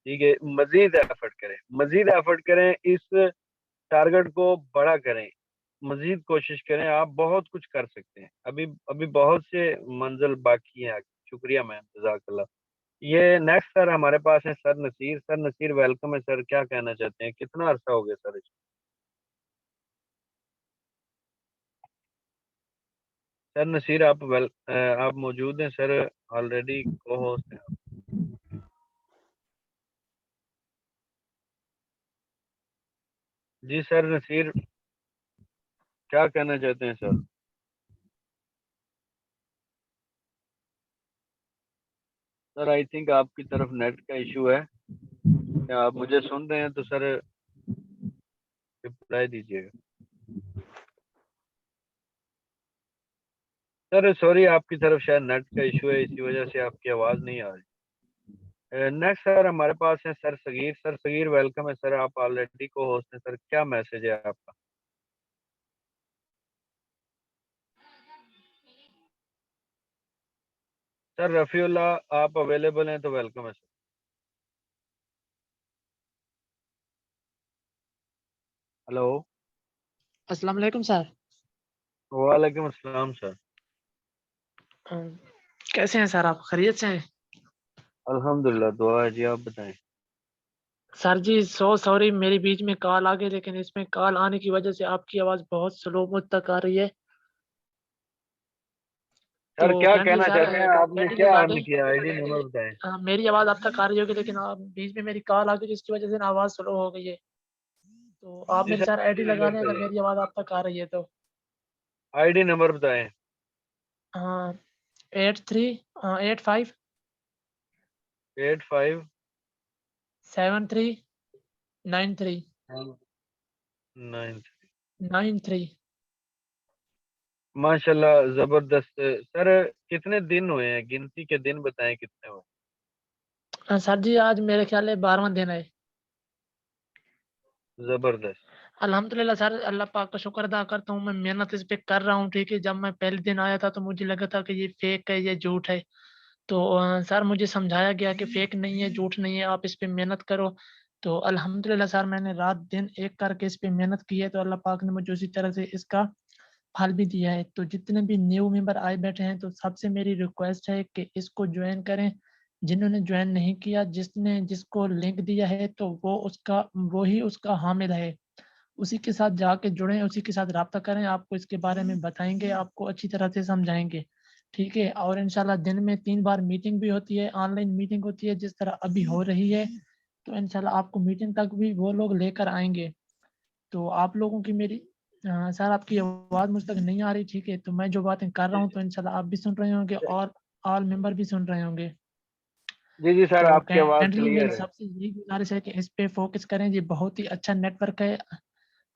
ठीक है? मज़ीद एफर्ट करें, इस टारगेट को बड़ा करें, मज़ीद कोशिश करें, आप बहुत कुछ कर सकते हैं। अभी अभी बहुत से मंज़िल बाकी हैं आगे। शुक्रिया मैम, जज़ाकल्लाह। ये नेक्स्ट सर हमारे पास हैं sir Nasir. Sir Nasir, welcome है सर, क्या कहना चाहते हैं? कितना अरसा हो गया सर इसको? सर नसीर, आप मौजूद हैं सर, ऑलरेडी को-होस्ट हैं आप। जी सर नसीर, क्या कहना चाहते हैं सर? सर आई थिंक आपकी तरफ नेट का इशू है। क्या आप मुझे सुन रहे हैं तो सर रिप्लाई दीजिएगा। सर सॉरी, आपकी तरफ शायद नेट का इशू है, इसी वजह से आपकी आवाज़ नहीं आ रही। नेक्स्ट सर हमारे पास है sir Sagheer. Sir Sagheer, welcome है सर, आप ऑलरेडी को होस्ट हैं सर, क्या मैसेज है आपका? सर रफ़ीउल्लाह, आप अवेलेबल हैं तो वेलकम है सर। हेलो। अस्सलाम वालेकुम सर। वालेकुम अस्सलाम सर। कैसे हैं सर आप? खैरियत से हैं? अल्हम्दुलिल्लाह, दुआ है जी, आप बताएं। सर जी सॉरी, मेरी बीच में कॉल आ गई, लेकिन इसमें कॉल आने की वजह से आपकी आवाज़ बहुत स्लो मुझ तक आ रही है। सर तो क्या काइंडली कहना सर चाहते हैं? आपने आईडी क्या लगा अर्न दें। किया? आईडी नंबर बताएं। मेरी आवाज़ आप तक आ रही होगी, लेकिन बीच में मेरी कॉल आ गई जिसकी वजह से ना आवाज़ स्लो हो गई है। तो आप जी मेरी सर, सर आईडी आईडी लगा नंबर दें अगर बताइए। मेरी आवाज़ आप तक आ रही है तो। आईडी नंबर बताएं। 83 85 85 73 93 9। 93। माशाल्लाह, जबरदस्त। सर कितने दिन हुए हैं? गिनती के दिन बताएं कितने हुए? सर जी आज मेरे ख्याल है 12वां दिन है। जबरदस्त। अल्हम्दुलिल्लाह सर, अल्लाह पाक का शुक्र अदा करता हूँ, मैं मेहनत इस पे कर रहा हूँ, ठीक है। जब मैं पहले दिन आया था तो मुझे लगा था कि ये फेक है, ये झूठ है। तो सर मुझे समझाया गया कि फेक नहीं है, झूठ नहीं है, आप इस पे मेहनत करो। तो अल्हम्दुलिल्लाह सर, मैंने रात दिन एक करके इस पे मेहनत की है, तो अल्लाह पाक ने मुझे उसी तरह से इसका फल भी दिया है। तो जितने भी न्यू मेंबर आए बैठे हैं, तो सबसे मेरी रिक्वेस्ट है कि इसको ज्वाइन करें। जिन्होंने ज्वाइन नहीं किया, जिसको लिंक दिया है, तो वो ही उसका हामिल है। उसी के साथ जाके जुड़ें, उसी के साथ राब्ता करें, आपको इसके बारे में बताएँगे, आपको अच्छी तरह से समझाएँगे, ठीक है। और इंशाल्लाह दिन में 3 बार मीटिंग भी होती है, ऑनलाइन मीटिंग होती है, जिस तरह अभी हो रही है। तो इंशाल्लाह आपको मीटिंग तक भी वो लोग लेकर आएँगे। तो आप लोगों की मेरी सर आपकी आवाज़ मुझ तक नहीं आ रही, ठीक है। तो मैं जो बातें कर रहा हूँ, तो इंशाल्लाह आप भी सुन रहे होंगे और ऑल मेंबर भी सुन रहे होंगे। जी जी सर, तो आपकी आवाज़ काइंडली मेरी क्लियर है। सबसे यही गुज़ारिश है कि इस पे फ़ोकस करें, ये बहुत ही अच्छा नेटवर्क है।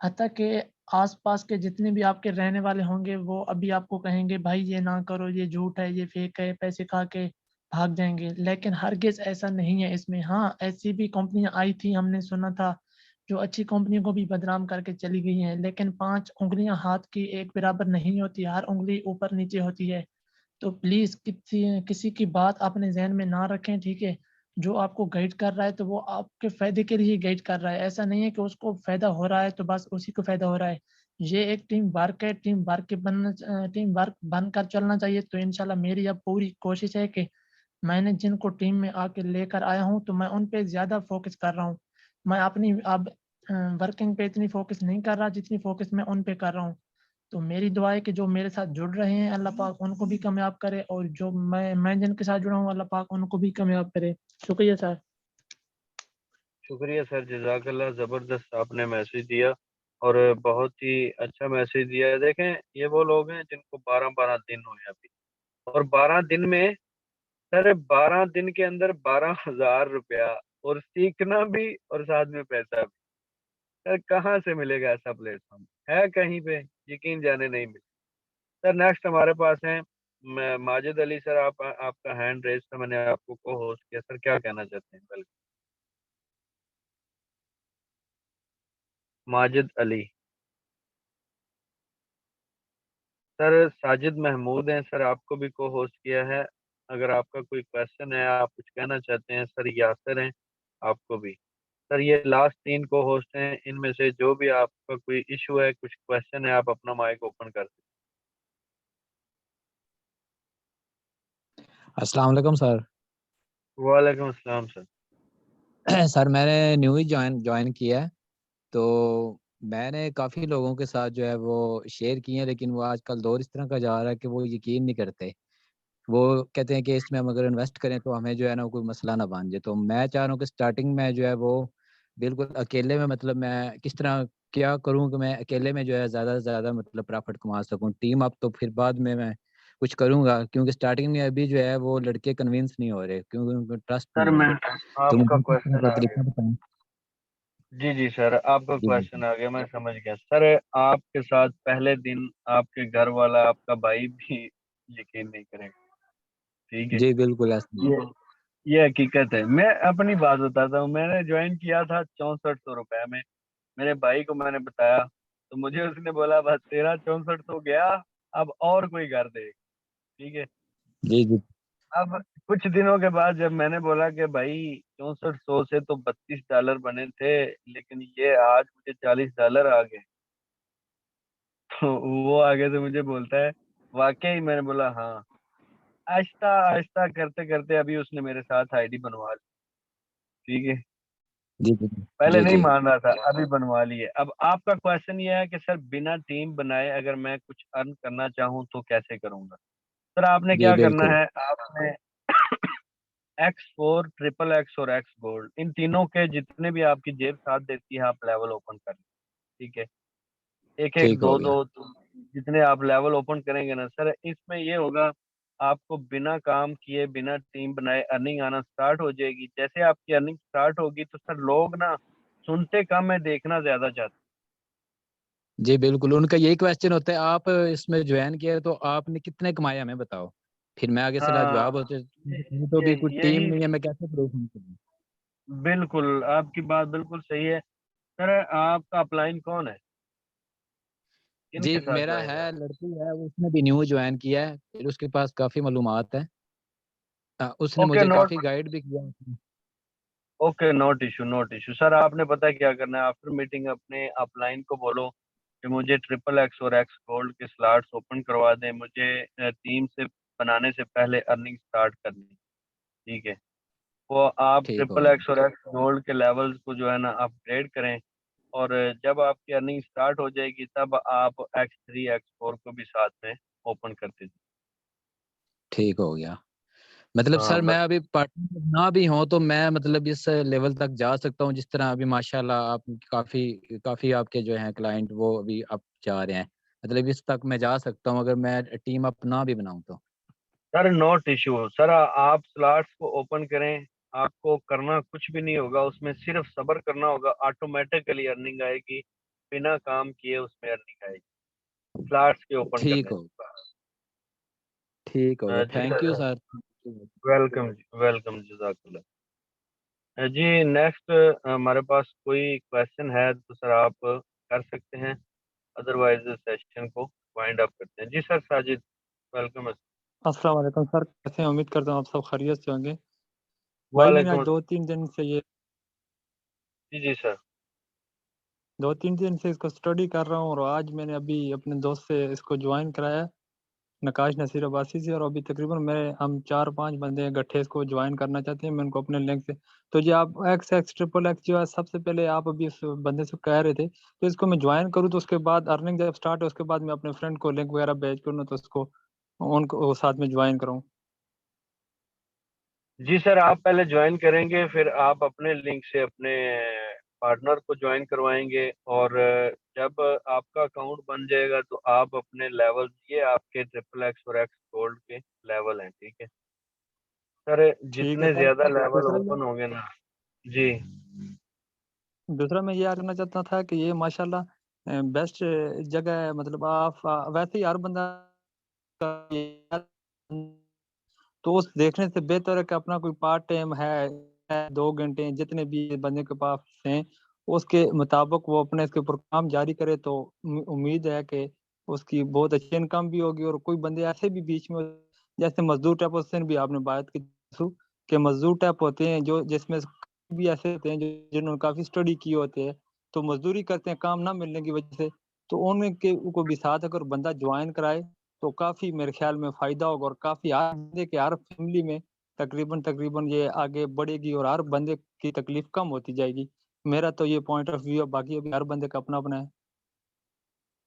हत्ता कि आस-पास के जितने भी आपके रहने वाले होंगे वो अभी आपको कहेंगे भाई ये ना करो, ये झूठ है, ये फेक है, पैसे खा के भाग जाएँगे। लेकिन हरगिज़ ऐसा नहीं है इसमें। हाँ, ऐसी भी कंपनियाँ आई थी हमने सुना था, जो अच्छी कंपनियों को भी बदनाम करके चली गई हैं। लेकिन 5 उँगलियाँ हाथ की एक बराबर नहीं होती, हर उँगली ऊपर-नीचे होती है। तो प्लीज़ किसी किसी की बात अपने ज़हन में ना रखें, ठीक है? जो आपको गाइड कर रहा है तो वो आपके फ़ायदे के लिए ही गाइड कर रहा है। ऐसा नहीं है कि उसको फ़ायदा हो रहा है तो बस उसी को फ़ायदा हो रहा है। ये एक टीम वर्क है, टीम वर्क बनकर चलना चाहिए। तो इंशाल्लाह मेरी अब पूरी कोशिश है कि मैंने जिनको टीम में आके लेकर आया हूँ तो मैं उन पे ज़्यादा फ़ोकस कर रहा हूँ। मैं अपनी अब वर्किंग पे इतनी फ़ोकस नहीं कर रहा जितनी फ़ोकस मैं उन पे कर रहा हूँ। तो मेरी दुआ है कि जो मेरे साथ जुड़ रहे हैं अल्लाह पाक उनको भी कामयाब करे और जो मैं जिनके साथ जुड़ा हूँ अल्लाह पाक उनको भी कामयाब करे। शुक्रिया सर। शुक्रिया सर, जज़ाकल्लाह, ज़बरदस्त आपने मैसेज दिया और बहुत ही अच्छा मैसेज दिया है। देखें, ये वो लोग हैं जिनको 12-12 दिन हुए अभी, और 12 दिन में सर 12 दिन के अंदर 12,000 रुपया, और सीखना भी और साथ में पैसा भी। सर कहाँ से मिलेगा ऐसा प्लेटफ़ॉर्म? है कहीं पे? यकीन जाने नहीं मिले। सर नेक्स्ट हमारे पास हैं माजिद अली सर, आपका हैंड रेज़ था, मैंने आपको को-होस्ट किया। सर क्या कहना चाहते हैं? वेलकम। माजिद अली। सर साजिद महमूद हैं सर, आपको भी को-होस्ट किया है। अगर आपका कोई क्वेश्चन है, आप कुछ कहना चाहते हैं। सर यासिर हैं, आपको भी। सर ये लास्ट 3 को-होस्ट हैं, इनमें से जो भी आपका कोई इश्यू है, कुछ क्वेश्चन है, आप अपना माइक ओपन कर सकते अस्सलाम वालेकुम सर। हैं। वालेकुम अस्सलाम सर। सर मैंने न्यू ही ज्वाइन किया है, तो मैंने काफ़ी लोगों के साथ जो है वो शेयर किए हैं, लेकिन वो आजकल दौर इस तरह का जा रहा है कि वो यकीन नहीं करते। वो कहते हैं कि इसमें हम अगर इन्वेस्ट करें तो हमें जो है ना कोई मसला ना बन जाए। तो मैं चाह रहा हूँ कि स्टार्टिंग में जो है वो बिल्कुल अकेले में, मतलब मैं किस तरह क्या करूँ कि मैं अकेले में जो है ज़्यादा से ज़्यादा मतलब प्रॉफिट कमा सकूँ। टीम अप तो फिर बाद में मैं कुछ करूँगा, क्योंकि स्टार्टिंग में अभी जो है वो लड़के कन्विंस नहीं हो रहे, क्योंकि उनको ट्रस्ट सर नहीं मैं है। तो आपका मुझे किस तरह क्वेश्चन का आ तरीका गया। बताएँ? जी, जी सर, आपका जी, जी। क्वेश्चन आ गया, मैं समझ गया। सर आपके साथ पहले दिन आपके घर वाला, आपका भाई भी यकीन नहीं करेगा, ठीक है? जी, बिल्कुल ऐसा ही है। ये हकीकत है। मैं अपनी बात बताता हूँ, मैंने जॉइन किया था 6400 रुपए में। मेरे भाई को मैंने बताया, तो मुझे उसने बोला बस तेरा 64 तो गया, अब और कोई घर देख, ठीक है? जी, जी। अब कुछ दिनों के बाद जब मैंने बोला कि भाई 6400 से तो $32 बने थे, लेकिन ये आज मुझे $40 आ गए। तो वो आगे से मुझे बोलता है, वाकई? मैंने बोला हाँ। आहिस्ता आहिस्ता करते करते अभी उसने मेरे साथ आईडी बनवा ली, ठीक है? जी, जी, जी। पहले जी, नहीं जी। मान रहा था, अभी बनवा लिए। अब आपका क्वेश्चन ये है कि सर बिना टीम बनाए अगर मैं कुछ अर्न करना चाहूँ तो कैसे करूँगा? सर आपने जी, क्या करना बिल्कुल। है, आपने X4, ट्रिपल एक्स और एक्स गोल्ड, इन तीनों के जितने भी आपकी जेब साथ देती है, आप लेवल ओपन कर लें, ठीक है? एक एक ठीक हो दो गया। दो जितने आप लेवल ओपन करेंगे ना सर, इसमें ये होगा, आपको बिना काम किए, बिना टीम बनाए अर्निंग आना स्टार्ट हो जाएगी। जैसे आपकी अर्निंग स्टार्ट होगी तो सर लोग ना सुनते कम है, देखना ज्यादा चाहते जी, बिल्कुल, उनका यही क्वेश्चन होता है, आप इसमें जॉइन किया तो आपने कितने कमाए हमें बताओ? फिर मैं आगे हैं। से हाँ, लाजवाब होते तो भी कोई टीम यही नहीं है, मैं कैसे प्रूफ करूँ? बिल्कुल, आपकी बात बिल्कुल सही है। सर आपका अपलाइन कौन है? जी, किनके साथ मेरा ज्वाइन है? है, लड़की है, उसने भी न्यू जॉइन किया है, फिर उसके पास काफ़ी मालूमात है। उसने ओके, मुझे नोट काफ़ी गाइड भी किया। Okay, note issue, note issue. Sir आपने पता है क्या करना है, आफ्टर मीटिंग अपने अपलाइन को बोलो कि मुझे ट्रिपल एक्स और एक्स गोल्ड के स्लॉट्स ओपन करवा दें, मुझे टीम से बनाने से पहले अर्निंग स्टार्ट करनी है, ठीक है? वो आप ठीक हो ट्रिपल गया। एक्स और एक्स गोल्ड के लेवल्स को जो है ना अपग्रेड करें, और जब आपकी अर्निंग स्टार्ट हो जाएगी तब आप X3 X4 को भी साथ में ओपन कर दीजिए। ठीक हो गया। मतलब हाँ सर मैं बस। अभी पार्टनर ना भी हूँ तो मैं मतलब इस लेवल तक जा सकता हूँ, जिस तरह अभी माशाल्लाह आप काफ़ी काफ़ी आपके जो हैं क्लाइंट वो अभी अप जा रहे हैं, मतलब इस तक मैं जा सकता हूँ अगर मैं टीम अप ना भी बनाऊँ तो? सर नोट इशू सर, आप स्लॉट्स को ओपन करें, आपको करना कुछ भी नहीं होगा, उसमें सिर्फ सब्र करना होगा, ऑटोमेटिकली अर्निंग आएगी। बिना काम किए उसमें अर्निंग आएगी फ्लैट्स के ओपन ठीक करने हो से। ठीक हो गया, जी thank you sir. Welcome welcome जजाकल्ला। जी नेक्स्ट हमारे पास कोई क्वेश्चन है तो सर आप कर सकते हैं, अदरवाइज सेशन को वाइंड अप करते हैं। जी सर साजिद वेलकम। अस्सलाम वालेकुम सर, कैसे हैं? उम्मीद करता हूँ आप सब खैरियत से होंगे। भाई मैंने आज वालेकुम। 2-3 दिन से जी जी सर। 2-3 दिन से इसको स्टडी कर रहा हूँ और आज मैंने अभी अपने दोस्त से इसको ज्वाइन कराया, नकाश नसीर अब्बासी से, और अभी तकरीबन हम 4-5 बंदे हैं इकट्ठे इसको ज्वाइन करना चाहते हैं। मैं उनको अपने लिंक से, तो जी आप XXXXX जो है सबसे पहले आप अभी उस बंदे से कह रहे थे, तो इसको मैं ज्वाइन करूँ तो उसके बाद अर्निंग जब स्टार्ट हो उसके बाद मैं अपने फ्रेंड को लिंक वगैरह भेज कर ना तो उसको उनको साथ में ज्वाइन कराऊँ? जी सर आप पहले ज्वाइन करेंगे, फिर आप अपने लिंक से अपने पार्टनर को ज्वाइन करवाएंगे, और जब आपका अकाउंट बन जाएगा तो आप अपने लेवल, ये आपके XXX और एक्स गोल्ड के लेवल हैं, ठीक है सर। ठीक है जितने सर। ज्यादा लेवल दूसरा ओपन होंगे ना। जी दूसरा मैं ये कहना चाहता था कि ये माशाल्लाह बेस्ट जगह है, मतलब आप वैसे ही हर बंदा का ये तो उस देखने से बेहतर है कि अपना कोई पार्ट टाइम है 2 घंटे जितने भी बंदे के पास हैं, उसके मुताबिक वो अपने इसके ऊपर काम जारी करे तो उम्मीद है कि उसकी बहुत अच्छी इनकम भी होगी। और कोई बंदे ऐसे भी बीच में जैसे मज़दूर टाइप, उससे भी आपने बात की कि मज़दूर टाइप होते हैं जो जिसमें भी ऐसे होते हैं जो जिन्होंने काफ़ी स्टडी किए होते हैं, तो मज़दूरी करते हैं काम ना मिलने की वजह से, तो उनके को भी साथ अगर बंदा जॉइन कराए तो काफ़ी मेरे ख़्याल में फ़ायदा होगा और काफ़ी हर बंदे के हर फ़ैमिली में तकरीबन ये आगे बढ़ेगी और हर बंदे की तकलीफ़ कम होती जाएगी। मेरा तो ये पॉइंट ऑफ व्यू है, बाकी अभी हर बंदे का अपना-अपना है।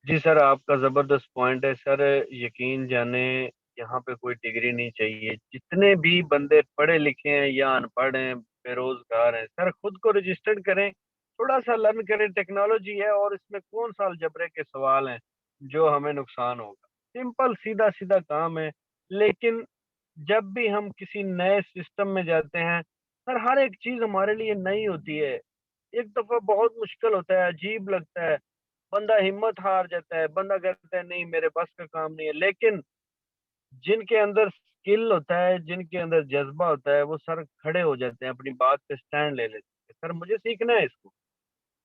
जी सर आपका जबरदस्त पॉइंट है सर। यकीन जाने यहाँ पे कोई डिग्री नहीं चाहिए, जितने भी बंदे पढ़े लिखे हैं या अनपढ़ हैं, बेरोजगार हैं, सर खुद को रजिस्टर्ड करें, थोड़ा सा लर्न करें। टेक्नोलॉजी है और इसमें कौन सा अलजबरे के सवाल हैं जो हमें नुकसान होगा। सिंपल सीधा सीधा काम है। लेकिन जब भी हम किसी नए सिस्टम में जाते हैं सर, हर एक चीज हमारे लिए नई होती है। एक दफा बहुत मुश्किल होता है, अजीब लगता है, बंदा हिम्मत हार जाता है, बंदा कहता है नहीं मेरे बस का काम नहीं है। लेकिन जिनके अंदर स्किल होता है, जिनके अंदर जज्बा होता है, वो सर खड़े हो जाते हैं, अपनी बात पे स्टैंड ले लेते हैं। सर मुझे सीखना है इसको,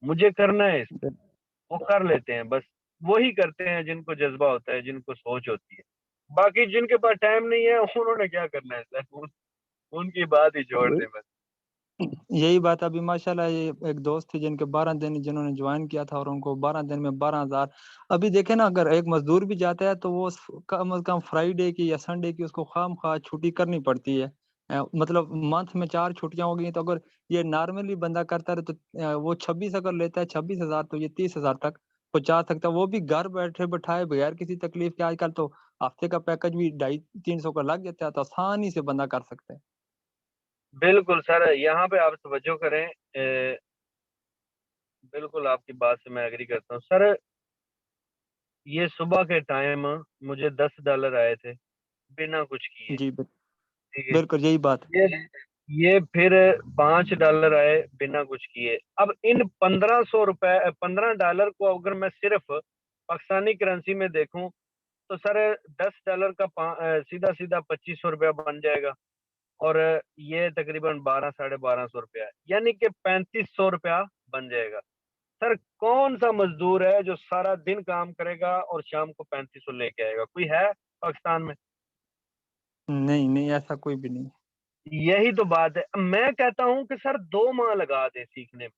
मुझे करना है इसको, वो कर लेते हैं। बस वही करते हैं जिनको जज्बा होता है, जिनको सोच होती है। बाकी जिनके पास टाइम नहीं है उन्होंने क्या करना है सर, उनकी बात ही छोड़ दें बस। यही बात अभी माशाल्लाह ये एक दोस्त थे जिनके 12 दिन जिन्होंने ज्वाइन किया था और उनको 12 दिन में 12,000। अभी देखें ना, अगर एक मजदूर भी जाता है तो वो कम से कम फ्राइडे की या संडे की उसको खामखा छुट्टी करनी पड़ती है। मतलब मंथ में 4 छुट्टियां हो गई, तो अगर ये नॉर्मली बंदा करता रहे तो वो 26 अगर लेता है 26,000 तो ये 30,000 तक पहुंचा सकता है, वो भी घर बैठे बैठाए बगैर किसी तकलीफ के। आजकल तो हफ्ते का पैकेज भी 250-300 का लग जाता है, तो आसानी से बंदा कर सकता है। बिल्कुल सर, यहाँ पे आप तवज्जो करें। बिल्कुल आपकी बात से मैं एग्री करता हूँ सर। ये सुबह के टाइम मुझे $10 आए थे बिना कुछ किए, जी ठीक है। बिल्कुल यही बात है। ये फिर $5 आए बिना कुछ किए। अब इन 1500 रुपए, $15 को अगर मैं सिर्फ पाकिस्तानी करेंसी में देखूं तो सर $10 का सीधा सीधा $2500 बन जाएगा। और ये तकरीबन 1200-1250 रुपया है, यानी कि $3500 बन जाएगा। सर कौन सा मजदूर है जो सारा दिन काम करेगा और शाम को 3500 लेके आएगा? कोई है पाकिस्तान में? नहीं, नहीं ऐसा कोई भी नहीं। यही तो बात है। मैं कहता हूं कि सर 2 माह लगा दे सीखने में,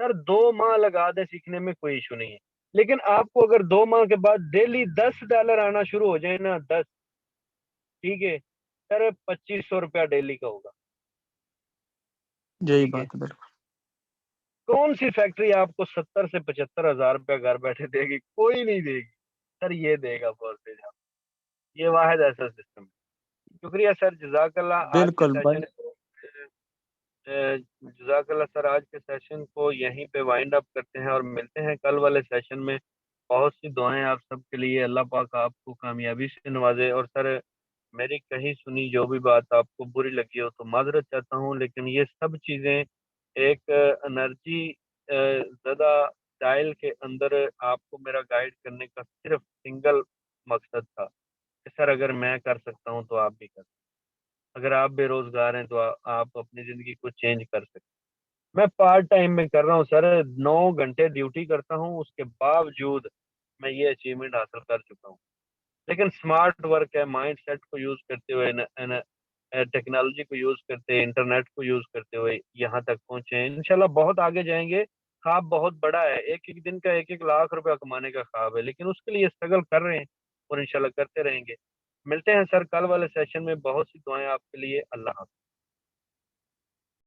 सर 2 माह लगा दे सीखने में, कोई इशू नहीं है। लेकिन आपको अगर 2 माह के बाद डेली $10 आना शुरू हो जाए ना, 10, ठीक है सर, $2500 डेली का होगा, यही ठीक है। बात है बिल्कुल। कौन सी फैक्ट्री आपको 70 से 75 हजार रुपया घर बैठे देगी? कोई नहीं देगी सर, ये देगा वोल्टेज आप। ये वाहिद ऐसा सिस्टम है। शुक्रिया सर, जजाकल्लाह। आज के बिल्कुल भाई। सेशन जजाकल्लाह सर, आज के सेशन को यहीं पे वाइंड अप करते हैं और मिलते हैं कल वाले सेशन में। बहुत सी दुआएं आप सबके लिए, अल्लाह पाक आपको कामयाबी से नवाजे। और सर मेरी कहीं सुनी जो भी बात आपको बुरी लगी हो तो माजरत चाहता हूँ, लेकिन ये सब चीज़ें एक एनर्जी ज़्यादा स्टाइल के अंदर आपको मेरा गाइड करने का सिर्फ सिंगल मकसद था कि सर अगर मैं कर सकता हूँ तो आप भी कर सकते हैं। अगर आप बेरोजगार हैं तो आप अपनी ज़िंदगी को चेंज कर सकते हैं। मैं पार्ट टाइम में कर रहा हूँ सर, 9 घंटे ड्यूटी करता हूँ, उसके बावजूद मैं ये अचीवमेंट हासिल कर चुका हूँ। लेकिन स्मार्ट वर्क है, माइंडसेट को यूज़ करते हुए टेक्नोलॉजी को यूज़ करते, इंटरनेट को यूज़ करते हुए यहाँ तक पहुँचे हैं। इंशाल्लाह बहुत आगे जाएँगे। ख्वाब बहुत बड़ा है, एक-एक दिन का 1-1 लाख रुपया कमाने का ख्वाब है, लेकिन उसके लिए स्ट्रगल कर रहे हैं और इंशाल्लाह करते रहेंगे। मिलते हैं सर कल वाले सेशन में, बहुत सी दुआएँ आपके लिए। अल्लाह हाफ़िज़।